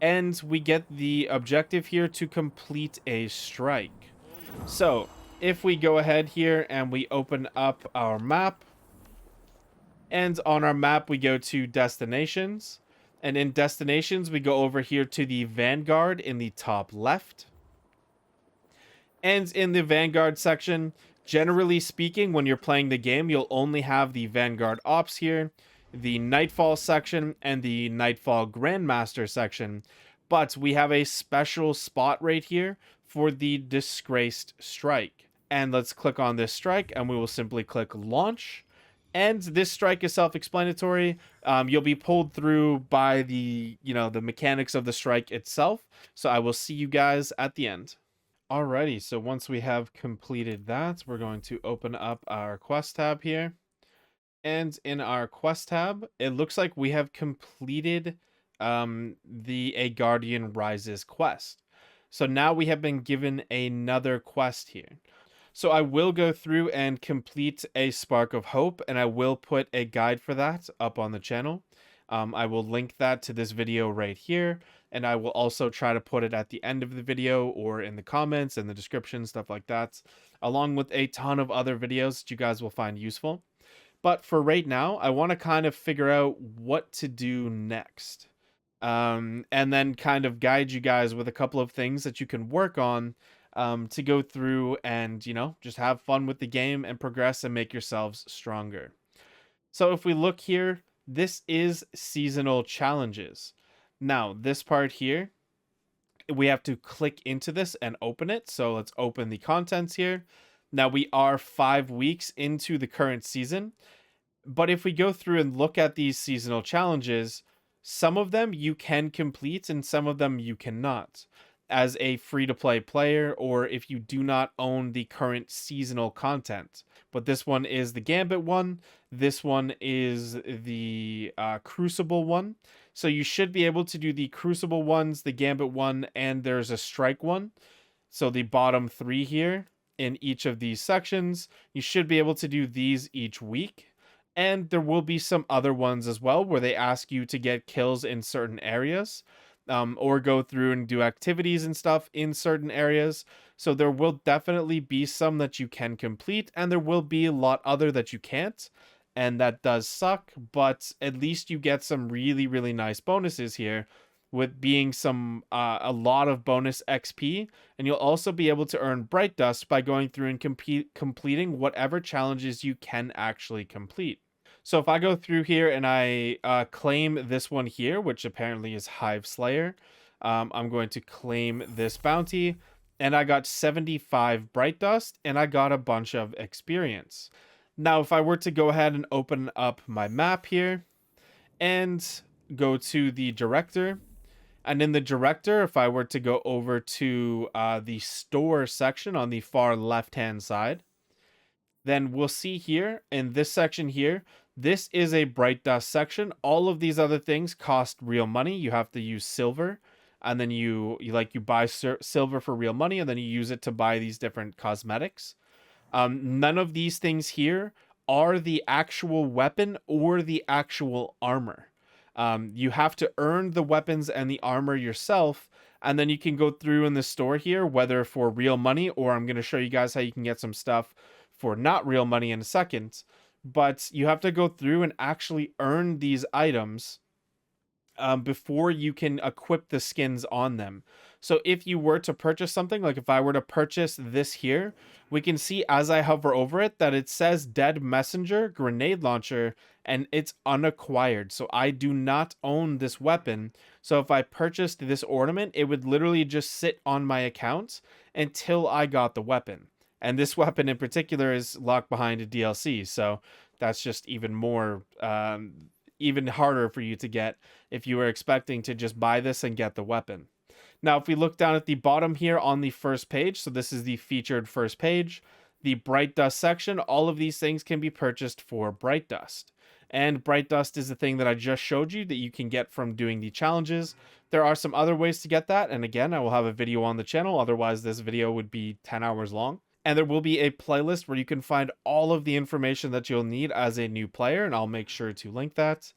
And we get the objective here to complete a strike. So if we go ahead here and we open up our map, and on our map we go to destinations, and in destinations we go over here to the vanguard in the top left. And in the vanguard section, generally speaking, when you're playing the game, you'll only have the vanguard ops here, the nightfall section, and the nightfall grandmaster section. But we have a special spot right here for the disgraced strike. And let's click on this strike, and we will simply click launch. And this strike is self-explanatory. You'll be pulled through by the mechanics of the strike itself. So I will see you guys at the end. Alrighty, so once we have completed that, we're going to open up our quest tab here. And in our quest tab, it looks like we have completed the A Guardian Rises quest. So now we have been given another quest here. So I will go through and complete a Spark of Hope, and I will put a guide for that up on the channel. I will link that to this video right here, and I will also try to put it at the end of the video or in the comments and the description, stuff like that, along with a ton of other videos that you guys will find useful. But for right now, I want to kind of figure out what to do next. And then kind of guide you guys with a couple of things that you can work on to go through and, just have fun with the game and progress and make yourselves stronger. So if we look here, this is seasonal challenges. Now, this part here, we have to click into this and open it. So let's open the contents here. Now, we are 5 weeks into the current season. But if we go through and look at these seasonal challenges, some of them you can complete and some of them you cannot, as a free-to-play player or if you do not own the current seasonal content. But this one is the Gambit one. This one is the Crucible one. So you should be able to do the Crucible ones, the Gambit one, and there's a Strike one. So the bottom 3 here in each of these sections, you should be able to do these each week. And there will be some other ones as well where they ask you to get kills in certain areas. Or go through and do activities and stuff in certain areas. So there will definitely be some that you can complete, and there will be a lot other that you can't, and that does suck, but at least you get some really, really nice bonuses here with being a lot of bonus XP, and you'll also be able to earn bright dust by going through and completing whatever challenges you can actually complete. So if I go through here and I claim this one here, which apparently is Hive Slayer, I'm going to claim this bounty, and I got 75 bright dust, and I got a bunch of experience. Now, if I were to go ahead and open up my map here and go to the director, and in the director, if I were to go over to the store section on the far left-hand side, then we'll see here in this section here, this is a bright dust section. All of these other things cost real money. You have to use silver, and then you buy silver for real money, and then you use it to buy these different cosmetics. None of these things here are the actual weapon or the actual armor. You have to earn the weapons and the armor yourself, and then you can go through in the store here, whether for real money, or I'm going to show you guys how you can get some stuff for not real money in a second. But you have to go through and actually earn these items before you can equip the skins on them. So if you were to purchase something, like if I were to purchase this here, we can see as I hover over it that it says Dead Messenger Grenade Launcher, and it's unacquired. So I do not own this weapon. So if I purchased this ornament, it would literally just sit on my account until I got the weapon. And this weapon in particular is locked behind a DLC. So that's just even more, even harder for you to get if you were expecting to just buy this and get the weapon. Now, if we look down at the bottom here on the first page, so this is the featured first page, the bright dust section, all of these things can be purchased for bright dust. And bright dust is the thing that I just showed you that you can get from doing the challenges. There are some other ways to get that, and again, I will have a video on the channel, otherwise this video would be 10 hours long. And there will be a playlist where you can find all of the information that you'll need as a new player, and I'll make sure to link that.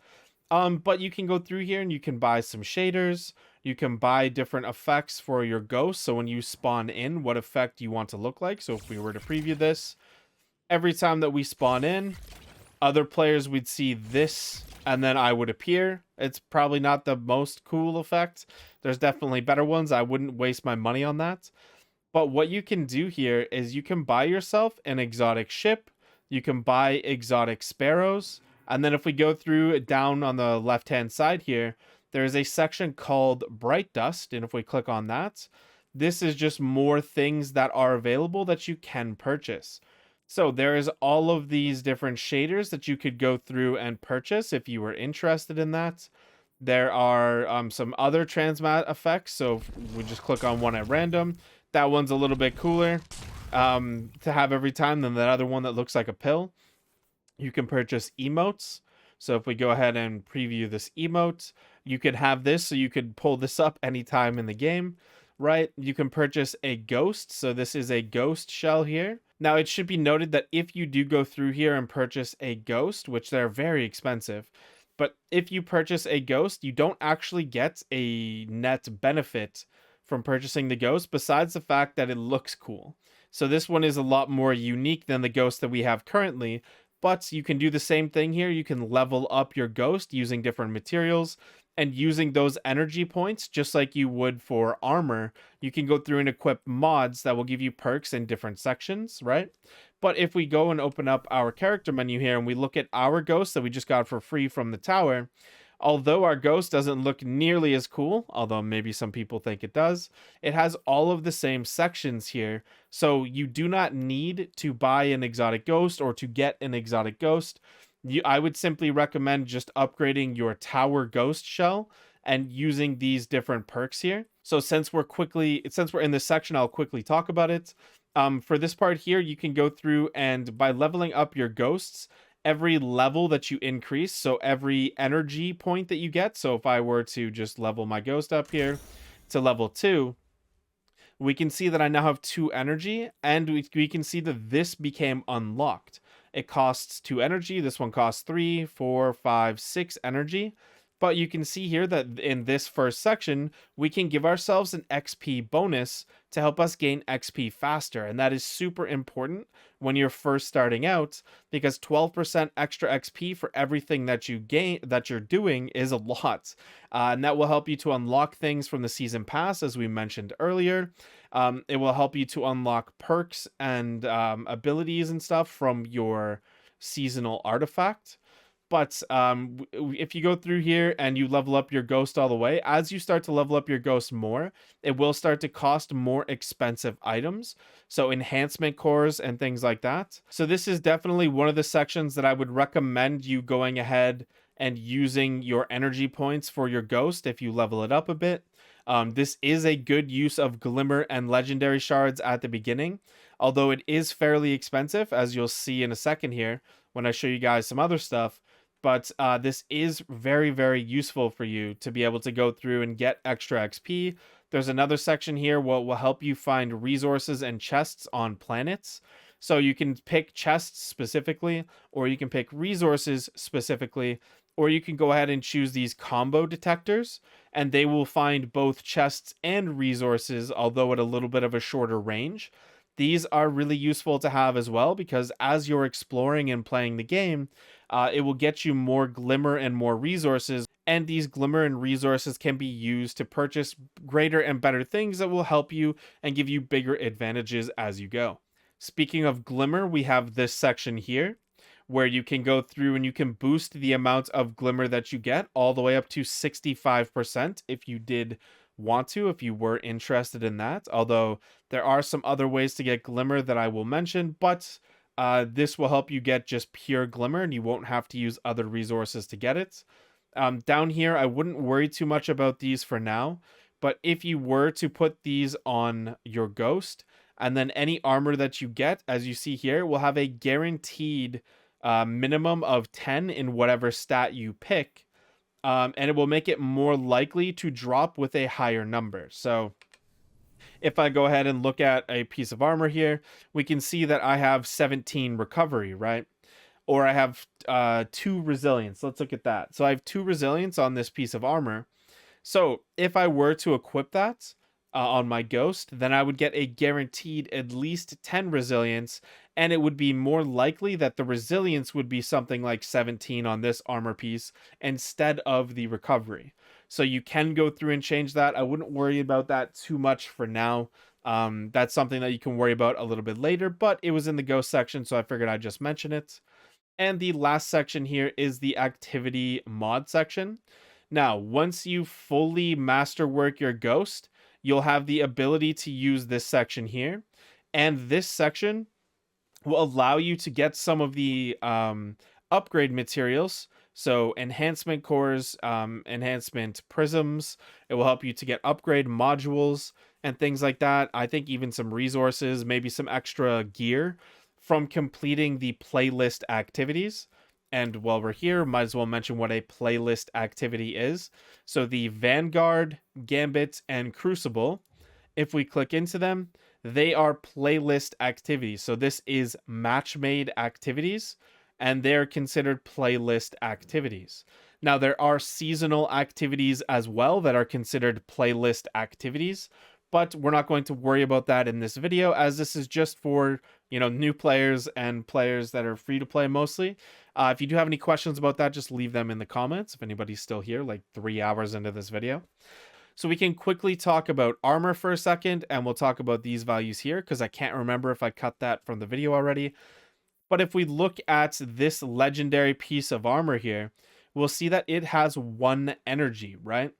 But you can go through here and you can buy some shaders. You can buy different effects for your ghost. So when you spawn in, what effect you want to look like. So if we were to preview this, every time that we spawn in, other players would see this, and then I would appear. It's probably not the most cool effect. There's definitely better ones. I wouldn't waste my money on that. But what you can do here is you can buy yourself an exotic ship. You can buy exotic sparrows. And then if we go through down on the left-hand side here, there is a section called Bright Dust. And if we click on that, this is just more things that are available that you can purchase. So there is all of these different shaders that you could go through and purchase if you were interested in that. There are some other transmat effects. So if we just click on one at random. That one's a little bit cooler to have every time than that other one that looks like a pill. You can purchase emotes. So if we go ahead and preview this emote, you could have this, so you could pull this up anytime in the game, right? You can purchase a ghost. So this is a ghost shell here. Now, it should be noted that if you do go through here and purchase a ghost, which they're very expensive, but if you purchase a ghost, you don't actually get a net benefit from purchasing the ghost, besides the fact that it looks cool. So this one is a lot more unique than the ghost that we have currently, but you can do the same thing here. You can level up your ghost using different materials and using those energy points, just like you would for armor. You can go through and equip mods that will give you perks in different sections, right? But if we go and open up our character menu here and we look at our ghost that we just got for free from the tower, although our ghost doesn't look nearly as cool, although maybe some people think it does, it has all of the same sections here. So you do not need to buy an exotic ghost or to get an exotic ghost. I would simply recommend just upgrading your tower ghost shell and using these different perks here. So since we're in this section, I'll quickly talk about it. For this part here, you can go through and by leveling up your ghosts, every level that you increase, so every energy point that you get, so if I were to just level my ghost up here to level 2, we can see that I now have 2 energy, and we can see that this became unlocked. It costs 2 energy, this one costs 3, 4, 5, 6 energy. But you can see here that in this first section, we can give ourselves an XP bonus to help us gain XP faster. And that is super important when you're first starting out, because 12% extra XP for everything that you gain, that you're doing, is a lot. And that will help you to unlock things from the season pass, as we mentioned earlier. It will help you to unlock perks and abilities and stuff from your seasonal artifact. But if you go through here and you level up your ghost all the way, as you start to level up your ghost more, it will start to cost more expensive items. So enhancement cores and things like that. So this is definitely one of the sections that I would recommend you going ahead and using your energy points for your ghost if you level it up a bit. This is a good use of glimmer and legendary shards at the beginning, although it is fairly expensive, as you'll see in a second here when I show you guys some other stuff. But this is very, very useful for you to be able to go through and get extra XP. There's another section here where it will help you find resources and chests on planets. So you can pick chests specifically, or you can pick resources specifically, or you can go ahead and choose these combo detectors, and they will find both chests and resources, although at a little bit of a shorter range. These are really useful to have as well, because as you're exploring and playing the game, it will get you more glimmer and more resources, and these glimmer and resources can be used to purchase greater and better things that will help you and give you bigger advantages as you go. Speaking of glimmer, we have this section here where you can go through and you can boost the amount of glimmer that you get all the way up to 65% if you did want to, if you were interested in that. Although there are some other ways to get glimmer that I will mention, but this will help you get just pure glimmer and you won't have to use other resources to get it. Down here, I wouldn't worry too much about these for now, but if you were to put these on your ghost, and then any armor that you get, as you see here, will have a guaranteed minimum of 10 in whatever stat you pick, and it will make it more likely to drop with a higher number. So if I go ahead and look at a piece of armor here, we can see that I have 17 recovery, right? Or I have 2 resilience. Let's look at that. So I have 2 resilience on this piece of armor. So if I were to equip that on my ghost, then I would get a guaranteed at least 10 resilience, and it would be more likely that the resilience would be something like 17 on this armor piece instead of the recovery. So you can go through and change that. I wouldn't worry about that too much for now. That's something that you can worry about a little bit later, but it was in the ghost section, so I figured I'd just mention it. And the last section here is the activity mod section. Now, once you fully masterwork your ghost, you'll have the ability to use this section here. And this section will allow you to get some of the upgrade materials. So enhancement cores, enhancement prisms. It will help you to get upgrade modules and things like that. I think even some resources, maybe some extra gear from completing the playlist activities. And while we're here, might as well mention what a playlist activity is. So the Vanguard, Gambit, and Crucible, if we click into them, they are playlist activities. So this is match-made activities, and they're considered playlist activities. Now, there are seasonal activities as well that are considered playlist activities, but we're not going to worry about that in this video, as this is just for, new players and players that are free to play mostly. If you do have any questions about that, just leave them in the comments if anybody's still here, like 3 hours into this video. So we can quickly talk about armor for a second, and we'll talk about these values here, because I can't remember if I cut that from the video already. But if we look at this legendary piece of armor here, we'll see that it has 1 energy, right?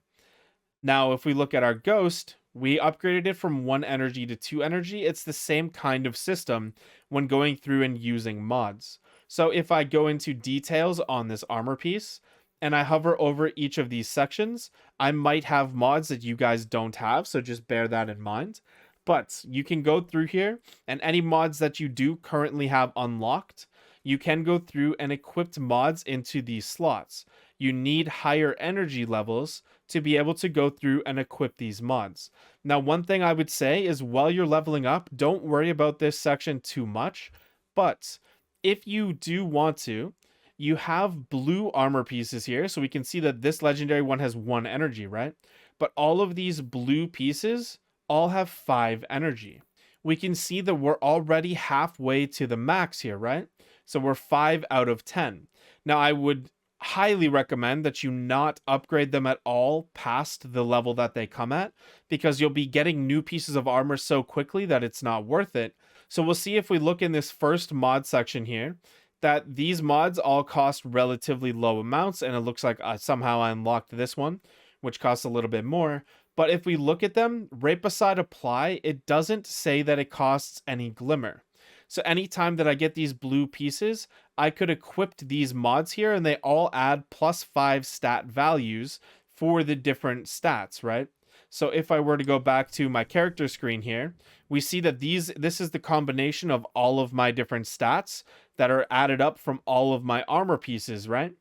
Now, if we look at our ghost, we upgraded it from 1 energy to 2 energy. It's the same kind of system when going through and using mods. So if I go into details on this armor piece and I hover over each of these sections, I might have mods that you guys don't have, so just bear that in mind. But you can go through here, and any mods that you do currently have unlocked, you can go through and equip mods into these slots. You need higher energy levels to be able to go through and equip these mods. Now, one thing I would say is while you're leveling up, don't worry about this section too much, but if you do want to, you have blue armor pieces here. So we can see that this legendary one has 1 energy, right? But all of these blue pieces all have 5 energy. We can see that we're already halfway to the max here, right? So we're 5 out of 10. Now, I would highly recommend that you not upgrade them at all past the level that they come at, because you'll be getting new pieces of armor so quickly that it's not worth it. So we'll see if we look in this first mod section here, that these mods all cost relatively low amounts, and it looks like somehow I unlocked this one, which costs a little bit more. But if we look at them, right beside apply, it doesn't say that it costs any glimmer. So anytime that I get these blue pieces, I could equip these mods here, and they all add +5 stat values for the different stats, right? So if I were to go back to my character screen here, we see that this is the combination of all of my different stats that are added up from all of my armor pieces, right?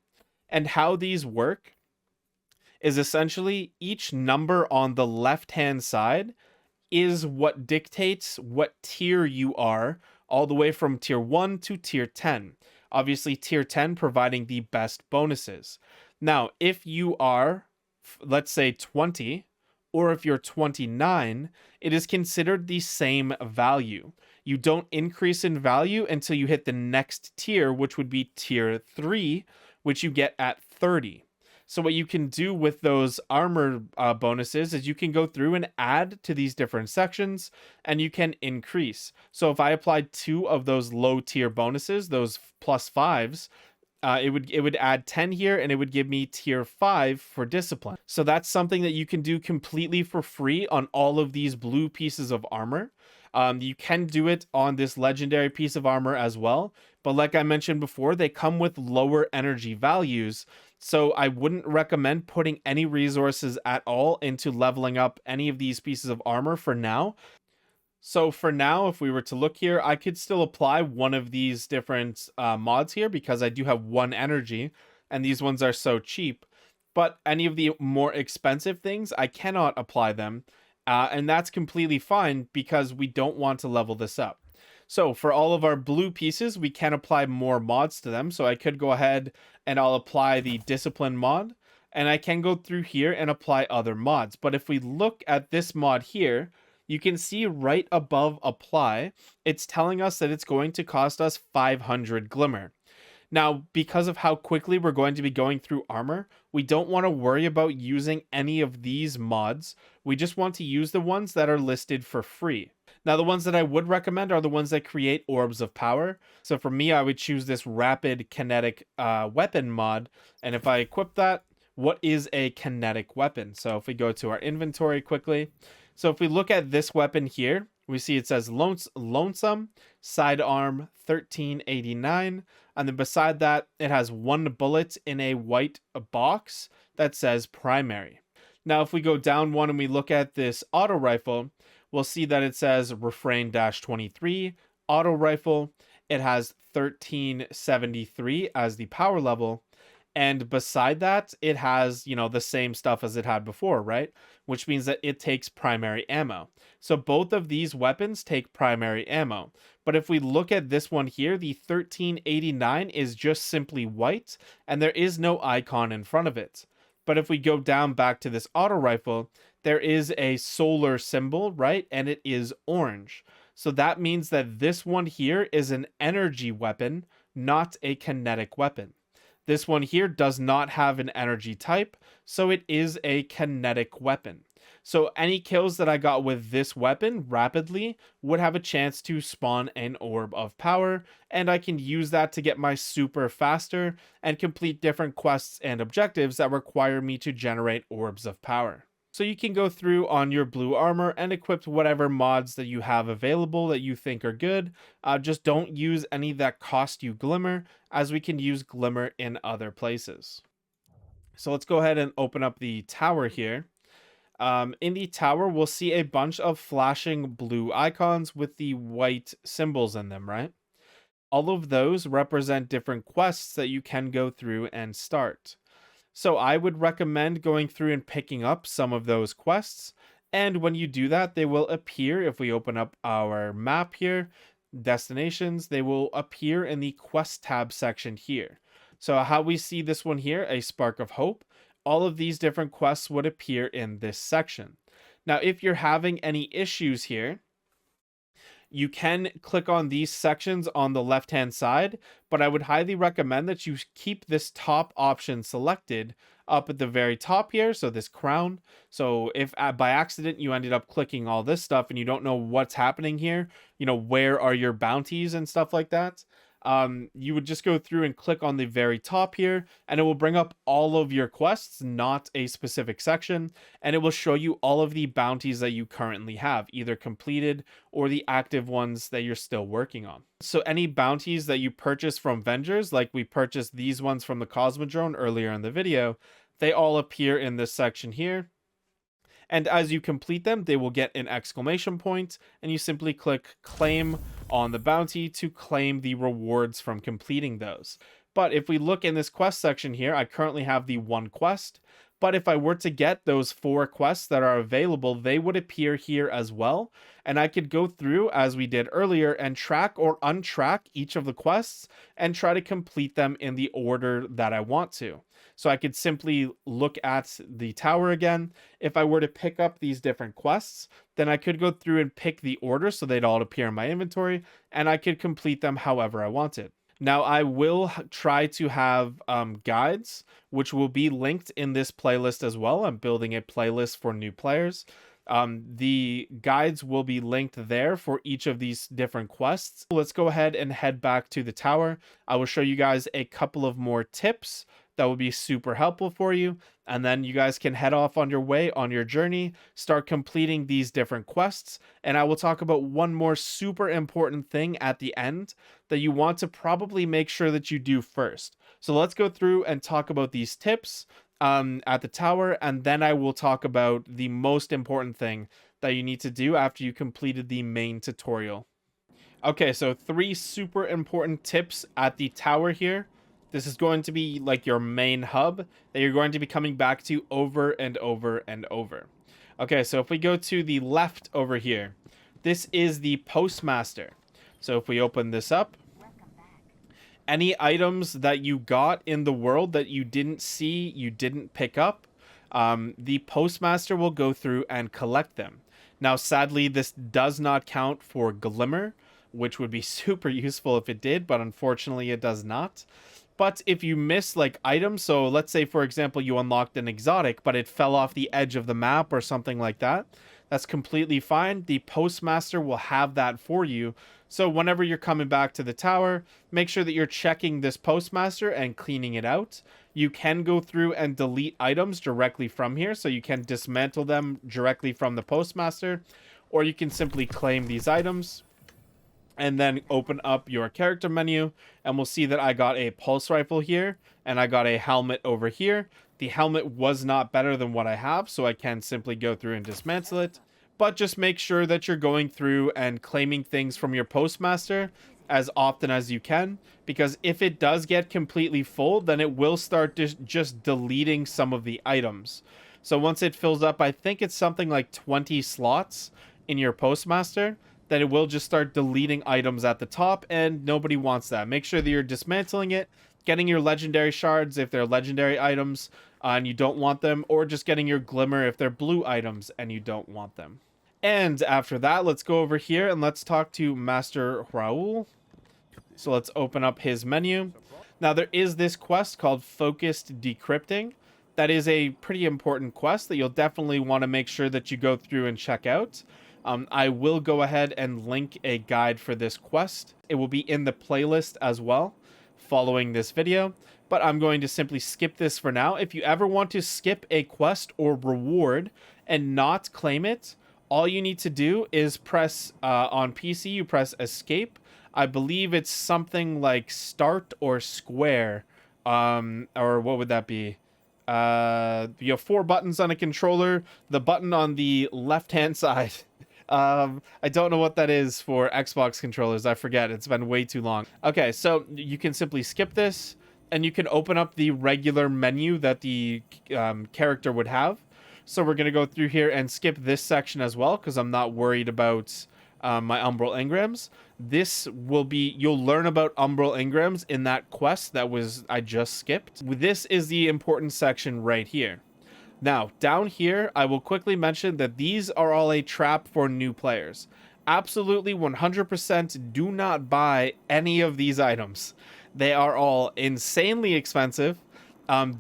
And how these work is essentially each number on the left-hand side is what dictates what tier you are, all the way from tier 1 to tier 10. Obviously, tier 10 providing the best bonuses. Now, if you are, let's say, 20, or if you're 29, it is considered the same value. You don't increase in value until you hit the next tier, which would be tier 3, which you get at 30. So what you can do with those armor bonuses is you can go through and add to these different sections, and you can increase. So if I applied 2 of those low tier bonuses, those +5s, it would add 10 here, and it would give me tier 5 for discipline. So that's something that you can do completely for free on all of these blue pieces of armor. You can do it on this legendary piece of armor as well, but like I mentioned before, they come with lower energy values, so I wouldn't recommend putting any resources at all into leveling up any of these pieces of armor for now. So for now, if we were to look here, I could still apply one of these different mods here, because I do have 1 energy, and these ones are so cheap. But any of the more expensive things, I cannot apply them. And that's completely fine, because we don't want to level this up. So for all of our blue pieces, we can apply more mods to them. So I could go ahead and I'll apply the discipline mod, and I can go through here and apply other mods. But if we look at this mod here, you can see right above apply, it's telling us that it's going to cost us 500 glimmer. Now, because of how quickly we're going to be going through armor, we don't want to worry about using any of these mods. We just want to use the ones that are listed for free. Now, the ones that I would recommend are the ones that create orbs of power. So for me, I would choose this rapid kinetic weapon mod. And if I equip that, what is a kinetic weapon? So if we go to our inventory quickly. So if we look at this weapon here, we see it says lonesome, sidearm 1389. And then beside that, it has 1 bullet in a white box that says primary. Now, if we go down one and we look at this auto rifle, we'll see that it says refrain-23 auto rifle. It has 1373 as the power level. And beside that, it has, the same stuff as it had before, right? Which means that it takes primary ammo. So both of these weapons take primary ammo. But if we look at this one here, the 1389 is just simply white, and there is no icon in front of it. But if we go down back to this auto rifle, there is a solar symbol, right? And it is orange. So that means that this one here is an energy weapon, not a kinetic weapon. This one here does not have an energy type, so it is a kinetic weapon. So any kills that I got with this weapon rapidly would have a chance to spawn an orb of power, and I can use that to get my super faster and complete different quests and objectives that require me to generate orbs of power. So you can go through on your blue armor and equip whatever mods that you have available that you think are good. Just don't use any that cost you glimmer, as we can use glimmer in other places. So let's go ahead and open up the tower here. In the tower, we'll see a bunch of flashing blue icons with the white symbols in them, right? All of those represent different quests that you can go through and start. So I would recommend going through and picking up some of those quests. And when you do that, they will appear, if we open up our map here, destinations, they will appear in the quest tab section here. So how we see this one here, a spark of hope, all of these different quests would appear in this section. Now, if you're having any issues here, you can click on these sections on the left hand side, but I would highly recommend that you keep this top option selected up at the very top here, so this crown. So if by accident you ended up clicking all this stuff and you don't know what's happening here, you know, where are your bounties and stuff like that, you would just go through and click on the very top here, and it will bring up all of your quests, not a specific section, and it will show you all of the bounties that you currently have, either completed or the active ones that you're still working on. So any bounties that you purchase from vendors, like we purchased these ones from the Cosmodrome earlier in the video, they all appear in this section here. And as you complete them, they will get an exclamation point, and you simply click claim on the bounty to claim the rewards from completing those. But if we look in this quest section here, I currently have the one quest, but if I were to get those 4 quests that are available, they would appear here as well. And I could go through, as we did earlier, and track or untrack each of the quests and try to complete them in the order that I want to. So I could simply look at the tower again. If I were to pick up these different quests, then I could go through and pick the order so they'd all appear in my inventory, and I could complete them however I wanted. Now, I will try to have guides, which will be linked in this playlist as well. I'm building a playlist for new players. The guides will be linked there for each of these different quests. Let's go ahead and head back to the tower. I will show you guys a couple of more tips that will be super helpful for you, and then you guys can head off on your way on your journey, start completing these different quests. And I will talk about one more super important thing at the end that you want to probably make sure that you do first. So let's go through and talk about these tips at the tower, and then I will talk about the most important thing that you need to do after you completed the main tutorial. Okay, so 3 super important tips at the tower here. This is going to be like your main hub that you're going to be coming back to over and over and over. Okay, so if we go to the left over here, this is the Postmaster. So if we open this up, any items that you got in the world that you didn't see, you didn't pick up, the Postmaster will go through and collect them. Now, sadly, this does not count for glimmer, which would be super useful if it did, but unfortunately it does not. But if you miss like items, so let's say for example you unlocked an exotic but it fell off the edge of the map or something like that, that's completely fine. The Postmaster will have that for you. So whenever you're coming back to the tower, make sure that you're checking this Postmaster and cleaning it out. You can go through and delete items directly from here, so you can dismantle them directly from the Postmaster, or you can simply claim these items and then open up your character menu, and we'll see that I got a pulse rifle here, and I got a helmet over here. The helmet was not better than what I have, so I can simply go through and dismantle it. But just make sure that you're going through and claiming things from your Postmaster as often as you can, because if it does get completely full, then it will start just deleting some of the items. So once it fills up, I think it's something like 20 slots in your Postmaster, then it will just start deleting items at the top, and nobody wants that. Make sure that you're dismantling it, getting your legendary shards if they're legendary items and you don't want them, or just getting your glimmer if they're blue items and you don't want them. And after that, let's go over here and let's talk to Master Raoul. So let's open up his menu. Now there is this quest called Focused Decrypting. That is a pretty important quest that you'll definitely want to make sure that you go through and check out. I will go ahead and link a guide for this quest. It will be in the playlist as well following this video, but I'm going to simply skip this for now. If you ever want to skip a quest or reward and not claim it, all you need to do is press on PC, you press escape. I believe it's something like start or square, or what would that be? You have 4 buttons on a controller. The button on the left hand side, I don't know what that is for Xbox controllers. I forget. It's been way too long. Okay, so you can simply skip this, and you can open up the regular menu that the character would have. So we're going to go through here and skip this section as well, because I'm not worried about my umbral engrams. This will be, you'll learn about umbral engrams in that quest that I just skipped. This is the important section right here. Now, down here, I will quickly mention that these are all a trap for new players. Absolutely 100% do not buy any of these items. They are all insanely expensive.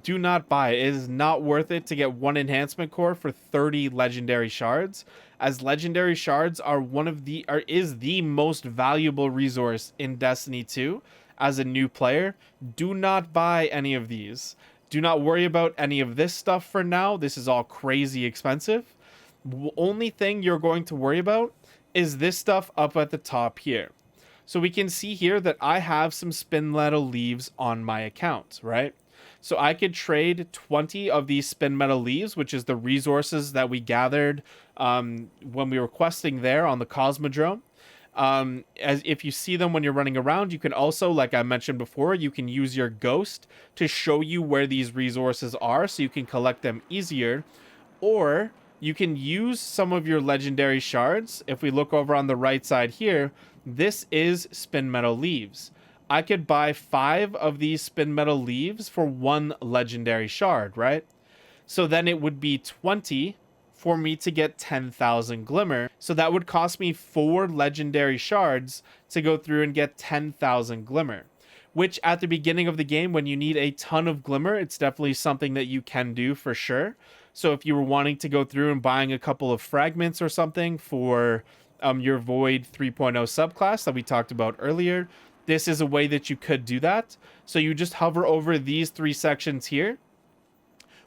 Do not buy it. It is not worth it to get one enhancement core for 30 legendary shards, as legendary shards are is the most valuable resource in Destiny 2 as a new player. Do not buy any of these. Do not worry about any of this stuff for now. This is all crazy expensive. The only thing you're going to worry about is this stuff up at the top here. So we can see here that I have some spin metal leaves on my account, right? So I could trade 20 of these spin metal leaves, which is the resources that we gathered when we were questing there on the Cosmodrome. As if you see them when you're running around, you can also, like I mentioned before, you can use your ghost to show you where these resources are so you can collect them easier. Or you can use some of your legendary shards. If we look over on the right side here, this is spin metal leaves. I could buy 5 of these spin metal leaves for 1 legendary shard, right? So then it would be 20 for me to get 10,000 glimmer. So that would cost me 4 legendary shards to go through and get 10,000 glimmer, which at the beginning of the game, when you need a ton of glimmer, it's definitely something that you can do for sure. So if you were wanting to go through and buying a couple of fragments or something for your Void 3.0 subclass that we talked about earlier, this is a way that you could do that. So you just hover over these 3 sections here,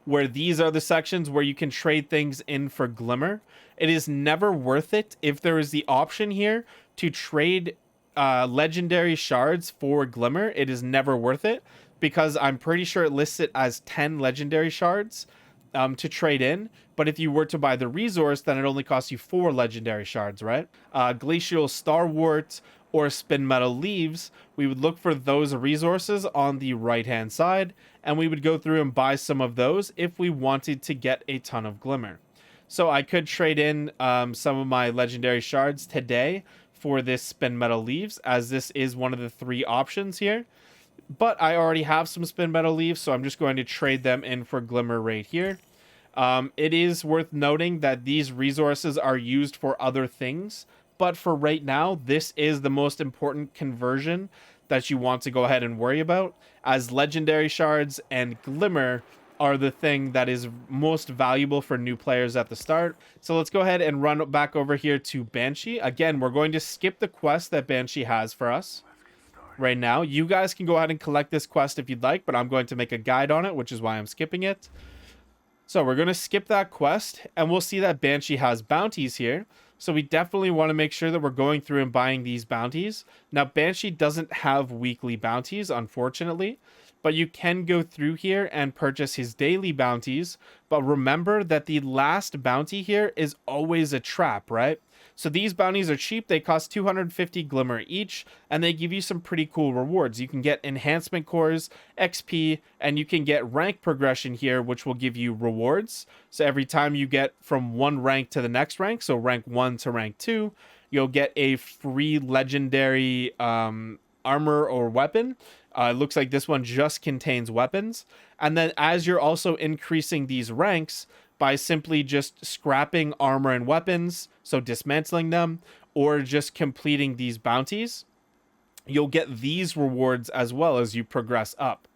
where these are the sections where you can trade things in for glimmer. It is never worth it if there is the option here to trade legendary shards for glimmer. It is never worth it, because I'm pretty sure it lists it as 10 legendary shards to trade in. But if you were to buy the resource, then it only costs you 4 legendary shards, right? Glacial starwort or spin metal leaves, we would look for those resources on the right hand side, and we would go through and buy some of those if we wanted to get a ton of glimmer. So I could trade in some of my legendary shards today for this spin metal leaves, as this is one of the 3 options here. But I already have some spin metal leaves, so I'm just going to trade them in for glimmer right here. It is worth noting that these resources are used for other things, but for right now, this is the most important conversion that you want to go ahead and worry about, as legendary shards and glimmer are the thing that is most valuable for new players at the start. So let's go ahead and run back over here to Banshee. Again, we're going to skip the quest that Banshee has for us right now. You guys can go ahead and collect this quest if you'd like, but I'm going to make a guide on it, which is why I'm skipping it. So we're going to skip that quest, and we'll see that Banshee has bounties here. So we definitely want to make sure that we're going through and buying these bounties. Now, Banshee doesn't have weekly bounties, unfortunately, but you can go through here and purchase his daily bounties. But remember that the last bounty here is always a trap, right? So these bounties are cheap. They cost 250 glimmer each, and they give you some pretty cool rewards. You can get enhancement cores, XP, and you can get rank progression here, which will give you rewards. So every time you get from one rank to the next rank, so rank 1 to rank 2, you'll get a free legendary armor or weapon. It looks like this one just contains weapons. And then as you're also increasing these ranks by simply just scrapping armor and weapons, so dismantling them, or just completing these bounties, you'll get these rewards as well as you progress up.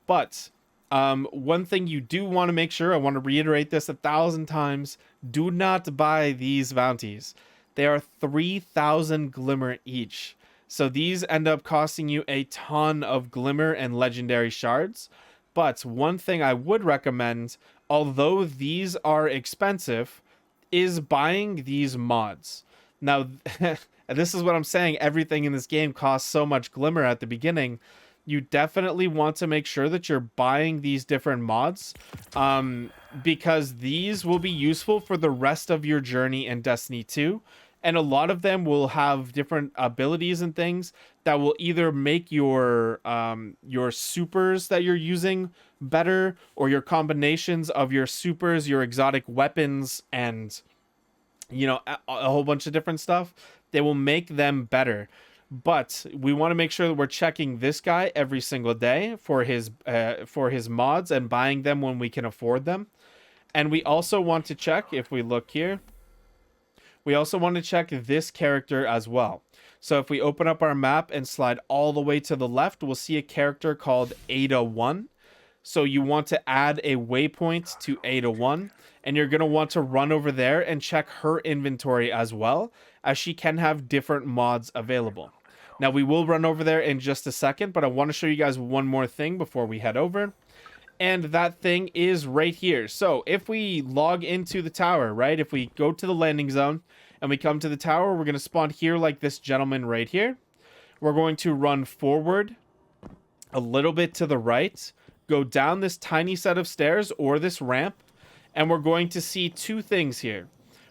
But one thing you do want to make sure, I want to reiterate this 1,000 times, do not buy these bounties. They are 3,000 glimmer each. So these end up costing you a ton of glimmer and legendary shards. But one thing I would recommend, although these are expensive, is buying these mods. Now, this is what I'm saying. Everything in this game costs so much glimmer at the beginning. You definitely want to make sure that you're buying these different mods, because these will be useful for the rest of your journey in Destiny 2. And a lot of them will have different abilities and things that will either make your supers that you're using better, or your combinations of your supers, your exotic weapons, and you know, a whole bunch of different stuff, they will make them better. But we want to make sure that we're checking this guy every single day for his mods and buying them when we can afford them. And we also want to check, if we look here, we also want to check this character as well. So if we open up our map and slide all the way to the left, we'll see a character called Ada1. So you want to add a waypoint to Ada1, and you're going to want to run over there and check her inventory as well, as she can have different mods available. Now we will run over there in just a second, but I want to show you guys one more thing before we head over. And that thing is right here. So if we log into the tower, right, if we go to the landing zone and we come to the tower, we're going to spawn here like this gentleman right here. We're going to run forward a little bit to the right, go down this tiny set of stairs or this ramp, and we're going to see two things here.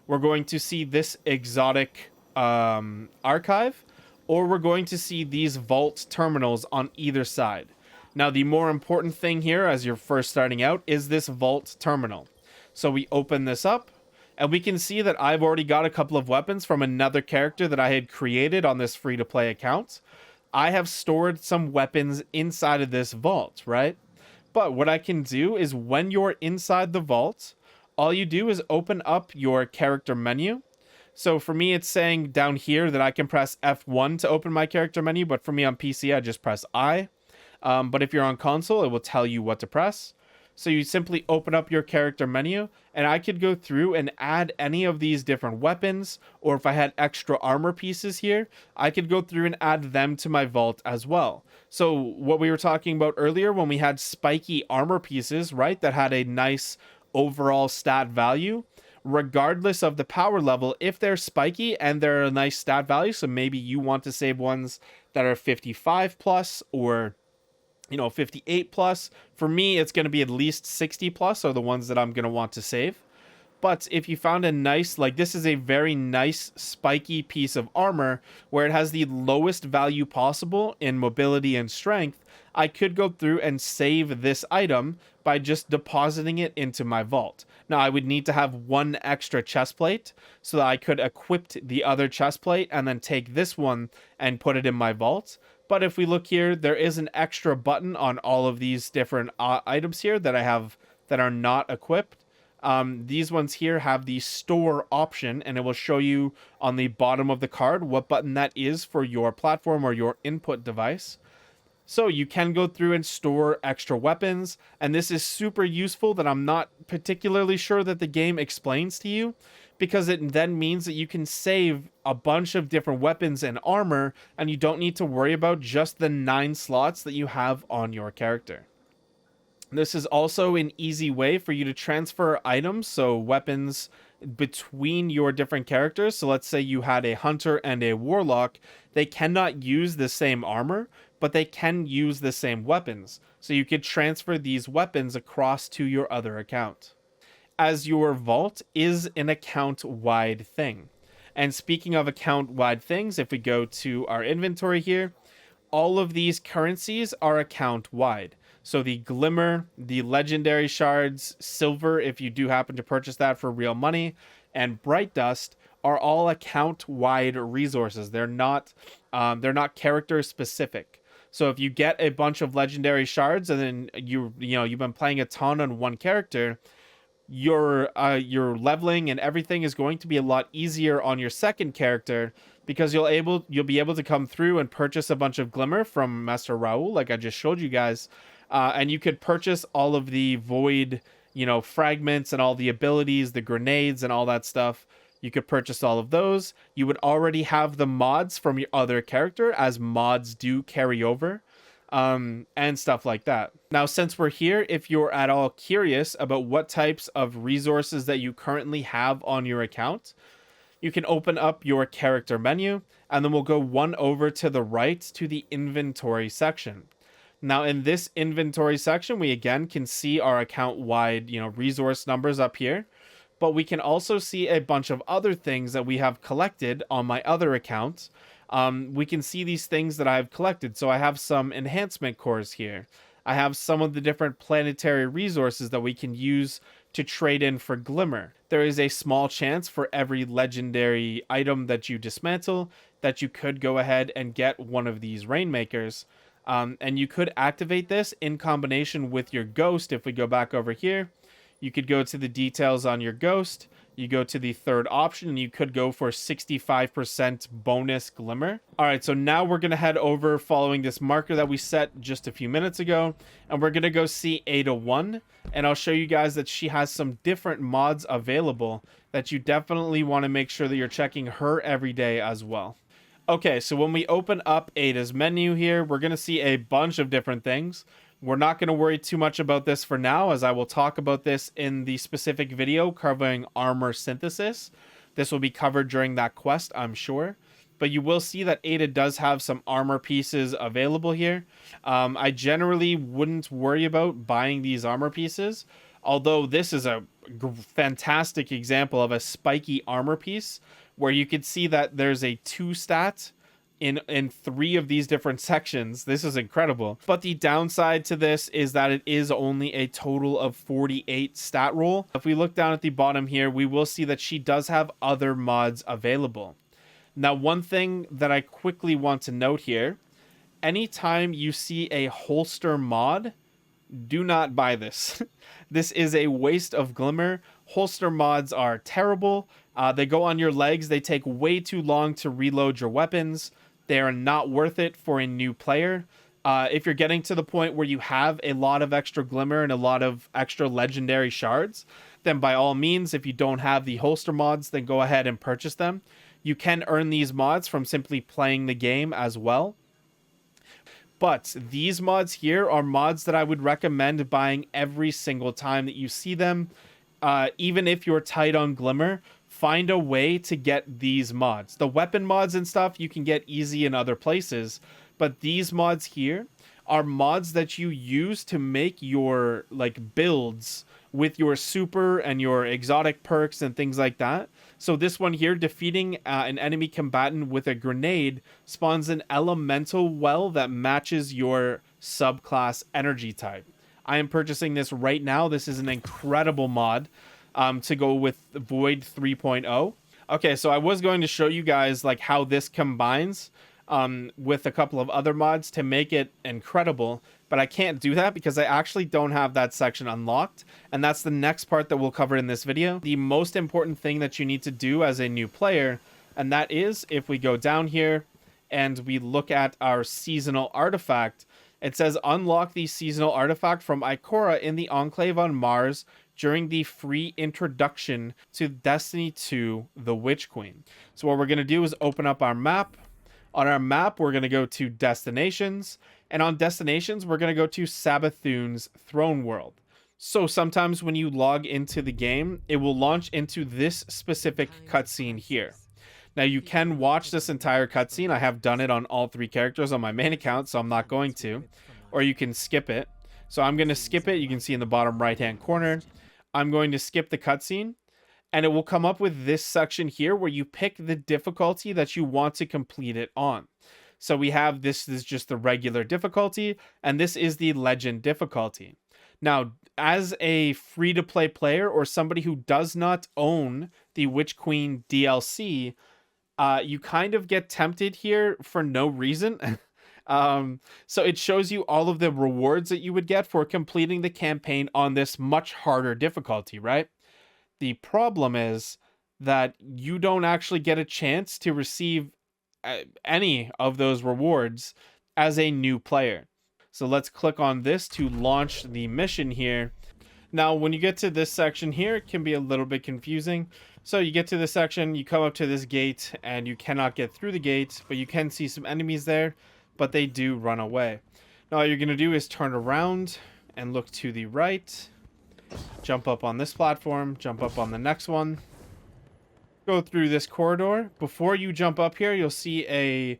We're going to see this exotic archive, or we're going to see these vault terminals on either side. Now, the more important thing here as you're first starting out is this vault terminal. So we open this up, and we can see that I've already got a couple of weapons from another character that I had created on this free-to-play account. I have stored some weapons inside of this vault, right? But what I can do is when you're inside the vault, all you do is open up your character menu. So for me, it's saying down here that I can press F1 to open my character menu, but for me on PC, I just press I. But if you're on console, it will tell you what to press. So you simply open up your character menu, and I could go through and add any of these different weapons, or if I had extra armor pieces here, I could go through and add them to my vault as well. So what we were talking about earlier when we had spiky armor pieces, right, that had a nice overall stat value, regardless of the power level, if they're spiky and they're a nice stat value, so maybe you want to save ones that are 55 plus or 58 plus. For me, it's going to be at least 60 plus are the ones that I'm going to want to save. But if you found a nice, like this is a very nice spiky piece of armor where it has the lowest value possible in mobility and strength, I could go through and save this item by just depositing it into my vault. Now, I would need to have one extra chest plate so that I could equip the other chest plate and then take this one and put it in my vault. But if we look here, there is an extra button on all of these different items here that I have that are not equipped. These ones here have the store option, and it will show you on the bottom of the card what button that is for your platform or your input device. So you can go through and store extra weapons, and this is super useful that I'm not particularly sure that the game explains to you, because it then means that you can save a bunch of different weapons and armor, and you don't need to worry about just the 9 slots that you have on your character. This is also an easy way for you to transfer items, so weapons, between your different characters. So let's say you had a hunter and a warlock. They cannot use the same armor, but they can use the same weapons. So you could transfer these weapons across to your other account, as your vault is an account-wide thing. And speaking of account-wide things, if we go to our inventory here, all of these currencies are account-wide. So the glimmer, the legendary shards, silver, if you do happen to purchase that for real money, and bright dust are all account-wide resources. They're not character specific. So if you get a bunch of legendary shards and then you've been playing a ton on one character, your leveling and everything is going to be a lot easier on your second character, because you'll be able to come through and purchase a bunch of glimmer from Master Raoul, like I just showed you guys. And you could purchase all of the void, fragments and all the abilities, the grenades and all that stuff. You could purchase all of those. You would already have the mods from your other character, as mods do carry over, and stuff like that. Now, since we're here, if you're at all curious about what types of resources that you currently have on your account, you can open up your character menu, and then we'll go one over to the right to the inventory section. Now, in this inventory section, we again can see our account-wide, resource numbers up here, but we can also see a bunch of other things that we have collected on my other account. We can see these things that I've collected. So I have some enhancement cores here. I have some of the different planetary resources that we can use to trade in for glimmer. There is a small chance for every legendary item that you dismantle that you could go ahead and get one of these rainmakers. And you could activate this in combination with your ghost. If we go back over here, you could go to the details on your ghost. You go to the third option and you could go for 65% bonus glimmer. All right, so now we're going to head over following this marker that we set just a few minutes ago, and we're going to go see Ada 1, and I'll show you guys that she has some different mods available that you definitely want to make sure that you're checking her every day as well. Okay, so when we open up Ada's menu here, we're going to see a bunch of different things. We're not going to worry too much about this for now, as I will talk about this in the specific video covering armor synthesis. This will be covered during that quest, I'm sure. But you will see that Ada does have some armor pieces available here. I generally wouldn't worry about buying these armor pieces, although this is a fantastic example of a spiky armor piece, where you can see that there's a 2 stat in 3 of these different sections. This is incredible. But the downside to this is that it is only a total of 48 stat roll. If we look down at the bottom here, we will see that she does have other mods available. Now, one thing that I quickly want to note here, anytime you see a holster mod, do not buy this. This is a waste of glimmer. Holster mods are terrible. They go on your legs. They take way too long to reload your weapons. They are not worth it for a new player. If you're getting to the point where you have a lot of extra glimmer and a lot of extra legendary shards, then by all means, if you don't have the holster mods, then go ahead and purchase them. You can earn these mods from simply playing the game as well. But these mods here are mods that I would recommend buying every single time that you see them. Even if you're tight on glimmer, find a way to get these mods. The weapon mods and stuff you can get easy in other places, but these mods here are mods that you use to make your like builds with your super and your exotic perks and things like that. So this one here, defeating an enemy combatant with a grenade spawns an elemental well that matches your subclass energy type. I am purchasing this right now. This is an incredible mod to go with Void 3.0. Okay, so I was going to show you guys like how this combines with a couple of other mods to make it incredible, but I can't do that because I actually don't have that section unlocked, and that's the next part that we'll cover in this video. The most important thing that you need to do as a new player, and that is if we go down here and we look at our seasonal artifact, it says unlock the seasonal artifact from Ikora in the Enclave on Mars during the free introduction to Destiny 2, the Witch Queen. So what we're going to do is open up our map. On our map, we're going to go to Destinations. And on Destinations, we're going to go to Sabathoon's Throne World. So sometimes when you log into the game, it will launch into this specific cutscene here. Now you can watch this entire cutscene. I have done it on all 3 characters on my main account, so I'm not going to. Or you can skip it. So I'm going to skip it. You can see in the bottom right-hand corner. I'm going to skip the cutscene. And it will come up with this section here where you pick the difficulty that you want to complete it on. So we have this is just the regular difficulty, and this is the legend difficulty. Now, as a free-to-play player or somebody who does not own the Witch Queen DLC, you kind of get tempted here for no reason. So it shows you all of the rewards that you would get for completing the campaign on this much harder difficulty, right? The problem is that you don't actually get a chance to receive any of those rewards as a new player. So let's click on this to launch the mission here. Now, when you get to this section here, it can be a little bit confusing. So you get to this section, you come up to this gate, and you cannot get through the gate, but you can see some enemies there, but they do run away. Now, all you're going to do is turn around and look to the right. Jump up on this platform, jump up on the next one. Go through this corridor. Before you jump up here, you'll see a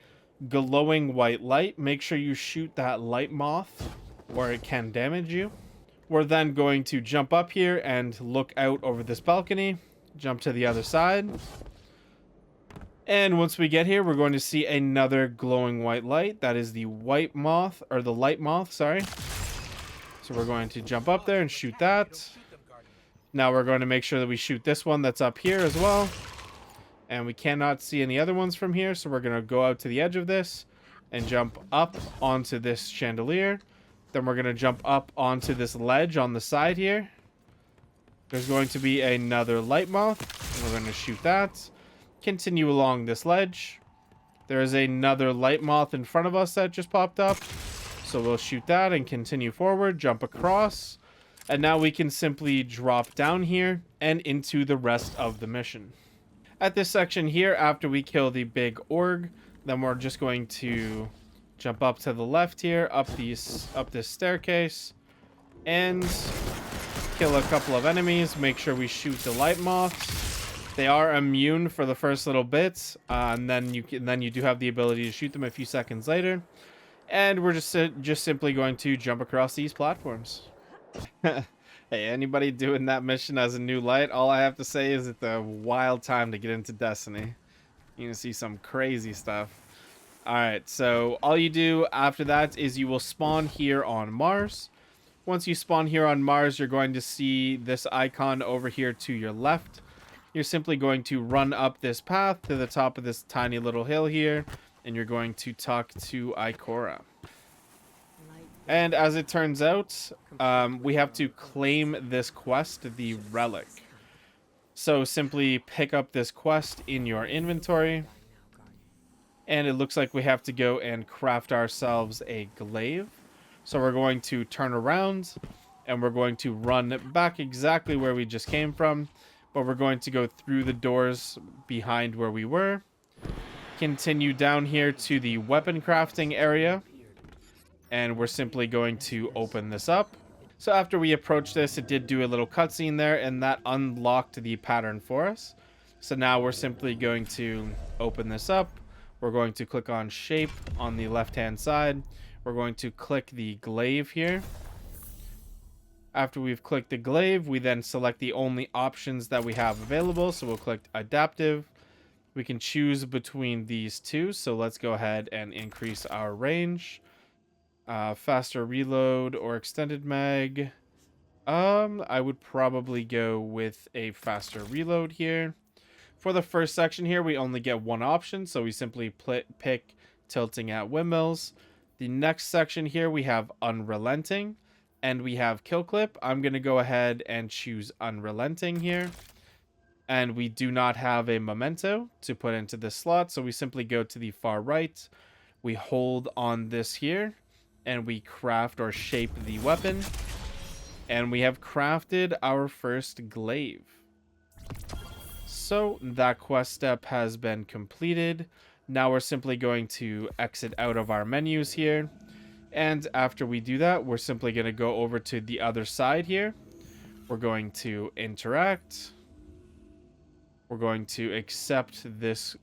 glowing white light. Make sure you shoot that light moth or it can damage you. We're then going to jump up here and look out over this balcony. Jump to the other side. And once we get here, we're going to see another glowing white light. That is the white moth, or the light moth, sorry. So we're going to jump up there and shoot that. Now we're going to make sure that we shoot this one that's up here as well. And we cannot see any other ones from here, so we're going to go out to the edge of this and jump up onto this chandelier. Then we're going to jump up onto this ledge on the side here. There's going to be another light moth. We're going to shoot that. Continue along this ledge. There is another light moth in front of us that just popped up. So we'll shoot that and continue forward, jump across. And now we can simply drop down here and into the rest of the mission. At this section here, after we kill the big org, then we're just going to jump up to the left here, up this staircase, and kill a couple of enemies. Make sure we shoot the light moths. They are immune for the first little bit, and then you do have the ability to shoot them a few seconds later. And we're just simply going to jump across these platforms. Hey, anybody doing that mission as a new light? All I have to say is it's a wild time to get into Destiny. You can see some crazy stuff. Alright, so all you do after that is you will spawn here on Mars. Once you spawn here on Mars, you're going to see this icon over here to your left. You're simply going to run up this path to the top of this tiny little hill here, and you're going to talk to Ikora. And as it turns out, we have to claim this quest, the relic. So simply pick up this quest in your inventory. And it looks like we have to go and craft ourselves a glaive. So we're going to turn around and we're going to run back exactly where we just came from. But we're going to go through the doors behind where we were. Continue down here to the weapon crafting area. And we're simply going to open this up. So after we approached this, it did do a little cutscene there, and that unlocked the pattern for us. So now we're simply going to open this up. We're going to click on shape on the left-hand side. We're going to click the glaive here. After we've clicked the glaive, we then select the only options that we have available. So we'll click adaptive. We can choose between these two. So let's go ahead and increase our range. Faster reload or extended mag. I would probably go with a faster reload here. For the first section here, we only get one option, so we simply pick tilting at windmills. The next section here, we have unrelenting, and we have kill clip. I'm going to go ahead and choose unrelenting here. And we do not have a memento to put into this slot, so we simply go to the far right. We hold on this here. And we craft or shape the weapon. And we have crafted our first glaive. So that quest step has been completed. Now we're simply going to exit out of our menus here. And after we do that, we're simply going to go over to the other side here. We're going to interact. We're going to accept this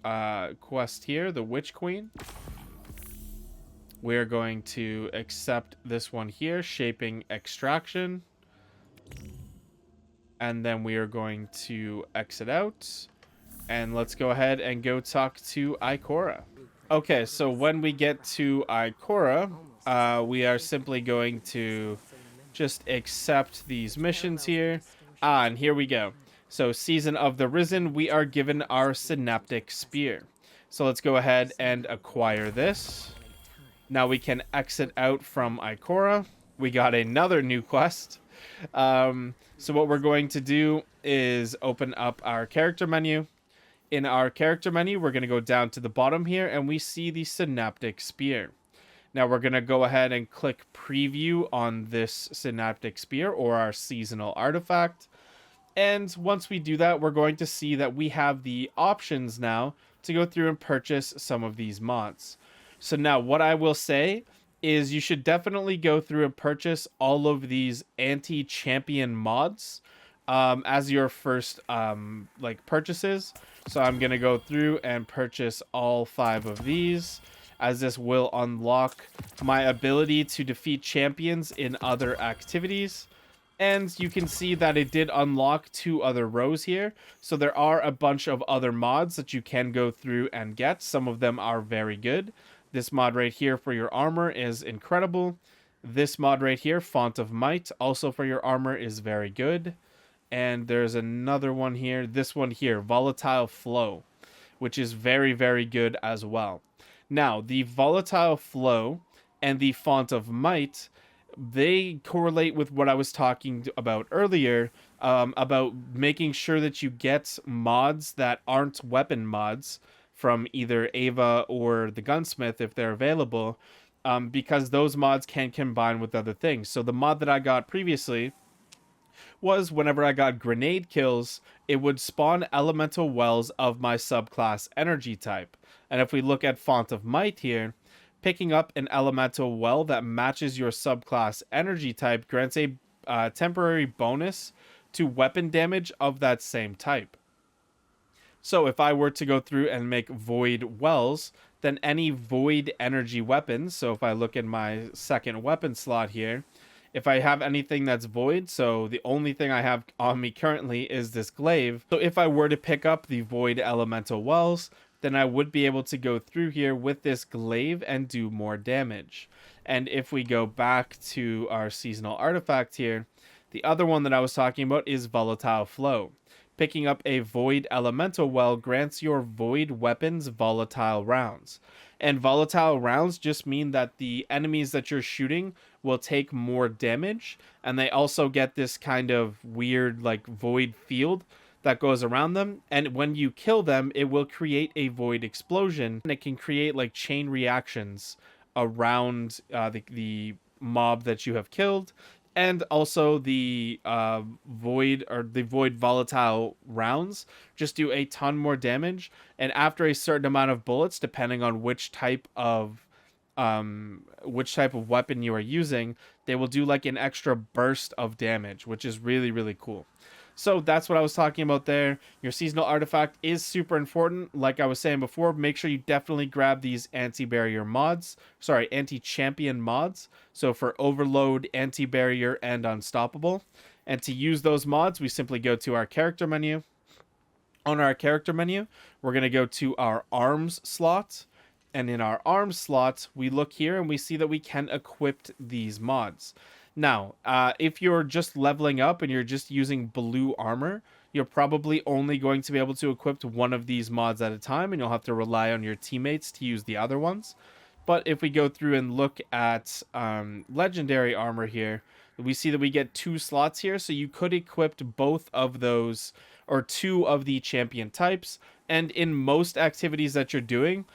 quest here, the Witch Queen. We're going to accept this one here, shaping extraction. And then we are going to exit out. And let's go ahead and go talk to Ikora. Okay, so when we get to Ikora, we are simply going to just accept these missions here. And here we go. So Season of the Risen, we are given our synaptic spear. So let's go ahead and acquire this. Now we can exit out from Ikora. We got another new quest. So what we're going to do is open up our character menu. In our character menu, we're going to go down to the bottom here and we see the synaptic spear. Now we're going to go ahead and click preview on this synaptic spear or our seasonal artifact. And once we do that, we're going to see that we have the options now to go through and purchase some of these mods. So now what I will say is you should definitely go through and purchase all of these anti-champion mods as your first purchases. So I'm going to go through and purchase all 5 of these, as this will unlock my ability to defeat champions in other activities. And you can see that it did unlock 2 other rows here. So there are a bunch of other mods that you can go through and get. Some of them are very good. This mod right here for your armor is incredible. This mod right here, Font of Might, also for your armor is very good. And there's another one here. This one here, volatile flow, which is very, very good as well. Now, the volatile flow and the font of might, they correlate with what I was talking about earlier, about making sure that you get mods that aren't weapon mods from either Ava or the Gunsmith if they're available, because those mods can combine with other things. So the mod that I got previously was whenever I got grenade kills, it would spawn elemental wells of my subclass energy type. And if we look at Font of Might here, picking up an elemental well that matches your subclass energy type grants a temporary bonus to weapon damage of that same type. So if I were to go through and make void wells, then any void energy weapons, so if I look in my second weapon slot here, if I have anything that's void, so the only thing I have on me currently is this glaive. So if I were to pick up the void elemental wells, then I would be able to go through here with this glaive and do more damage. And if we go back to our seasonal artifact here, the other one that I was talking about is volatile flow. Picking up a void elemental well grants your void weapons volatile rounds. And volatile rounds just mean that the enemies that you're shooting will take more damage, and they also get this kind of weird like void field that goes around them, and when you kill them it will create a void explosion, and it can create like chain reactions around the mob that you have killed. And also the void volatile rounds just do a ton more damage, and after a certain amount of bullets, depending on which type of weapon you are using, they will do like an extra burst of damage, which is really, really cool. So that's what I was talking about there. Your seasonal artifact is super important. Like I was saying before, make sure you definitely grab these anti-barrier mods. Sorry, anti-champion mods. So for overload, anti-barrier, and unstoppable. And to use those mods, we simply go to our character menu. On our character menu, we're going to go to our arms slot. And in our arms slot, we look here and we see that we can equip these mods. Now, if you're just leveling up and you're just using blue armor, you're probably only going to be able to equip one of these mods at a time, and you'll have to rely on your teammates to use the other ones. But if we go through and look at legendary armor here, we see that we get 2 slots here, so you could equip both of those, or 2 of the champion types, and in most activities that you're doing,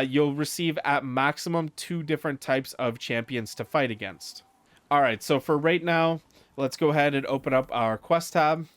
you'll receive at maximum 2 different types of champions to fight against. Alright, so for right now, let's go ahead and open up our quest tab.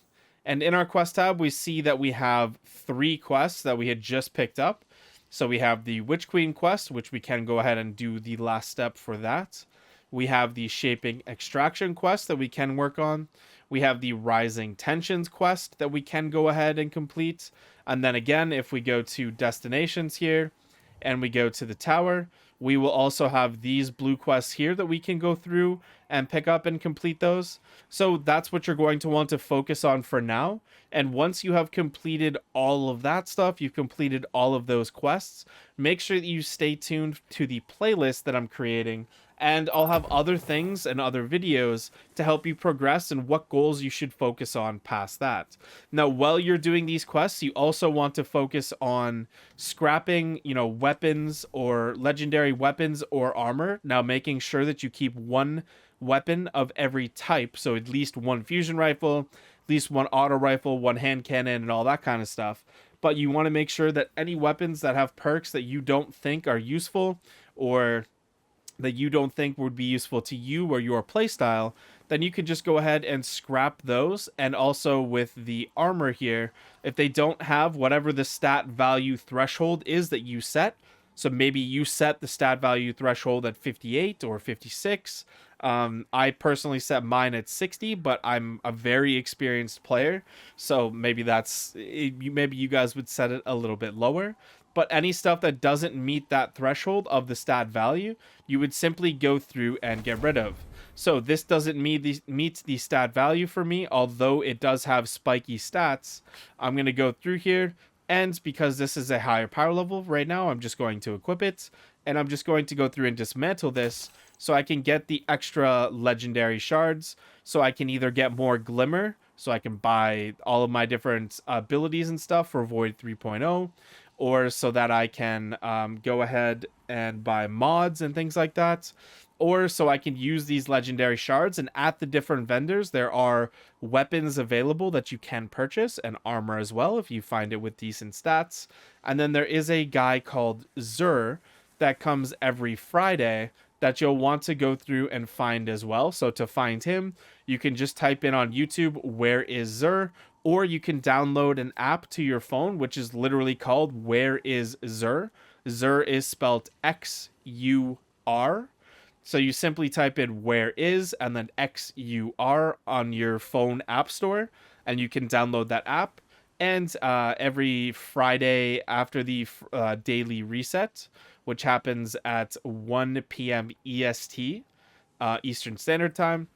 And in our quest tab, we see that we have 3 quests that we had just picked up. So we have the Witch Queen quest, which we can go ahead and do the last step for that. We have the Shaping Extraction quest that we can work on. We have the Rising Tensions quest that we can go ahead and complete. And then again, if we go to Destinations here, and we go to the tower, we will also have these blue quests here that we can go through and pick up and complete those. So that's what you're going to want to focus on for now. And once you have completed all of that stuff, you've completed all of those quests, make sure that you stay tuned to the playlist that I'm creating, and I'll have other things and other videos to help you progress and what goals you should focus on past that. Now, while you're doing these quests, you also want to focus on scrapping, weapons or legendary weapons or armor. Now, making sure that you keep 1 weapon of every type. So at least 1 fusion rifle, at least 1 auto rifle, 1 hand cannon, and all that kind of stuff. But you want to make sure that any weapons that have perks that you don't think are useful, or that you don't think would be useful to you or your playstyle, then you can just go ahead and scrap those. And also with the armor here, if they don't have whatever the stat value threshold is that you set, so maybe you set the stat value threshold at 58 or 56. I personally set mine at 60, but I'm a very experienced player, so maybe maybe you guys would set it a little bit lower. But any stuff that doesn't meet that threshold of the stat value, you would simply go through and get rid of. So this doesn't meet the stat value for me, although it does have spiky stats. I'm going to go through here, and because this is a higher power level right now, I'm just going to equip it, and I'm just going to go through and dismantle this so I can get the extra legendary shards, so I can either get more glimmer, so I can buy all of my different abilities and stuff for Void 3.0, or so that I can go ahead and buy mods and things like that, or so I can use these legendary shards. And at the different vendors, there are weapons available that you can purchase, and armor as well if you find it with decent stats. And then there is a guy called Zur that comes every Friday that you'll want to go through and find as well. So to find him, you can just type in on YouTube, "Where is Zur?" Or you can download an app to your phone, which is literally called "Where is Zur?" Zur is spelled X-U-R. So you simply type in "where is" and then XUR on your phone app store, and you can download that app. And every Friday after the daily reset, which happens at 1 p.m. EST, Eastern Standard Time,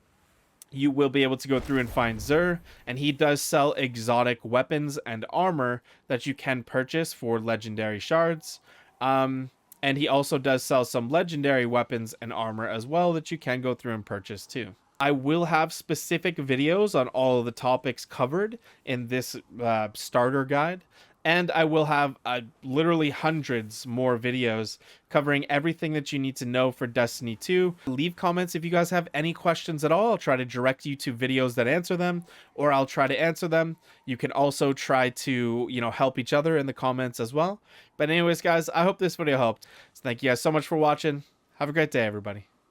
you will be able to go through and find Zur, and he does sell exotic weapons and armor that you can purchase for legendary shards. And he also does sell some legendary weapons and armor as well that you can go through and purchase too. I will have specific videos on all of the topics covered in this starter guide. And I will have literally hundreds more videos covering everything that you need to know for Destiny 2. Leave comments if you guys have any questions at all. I'll try to direct you to videos that answer them, or I'll try to answer them. You can also try to, help each other in the comments as well. But anyways, guys, I hope this video helped. So thank you guys so much for watching. Have a great day, everybody.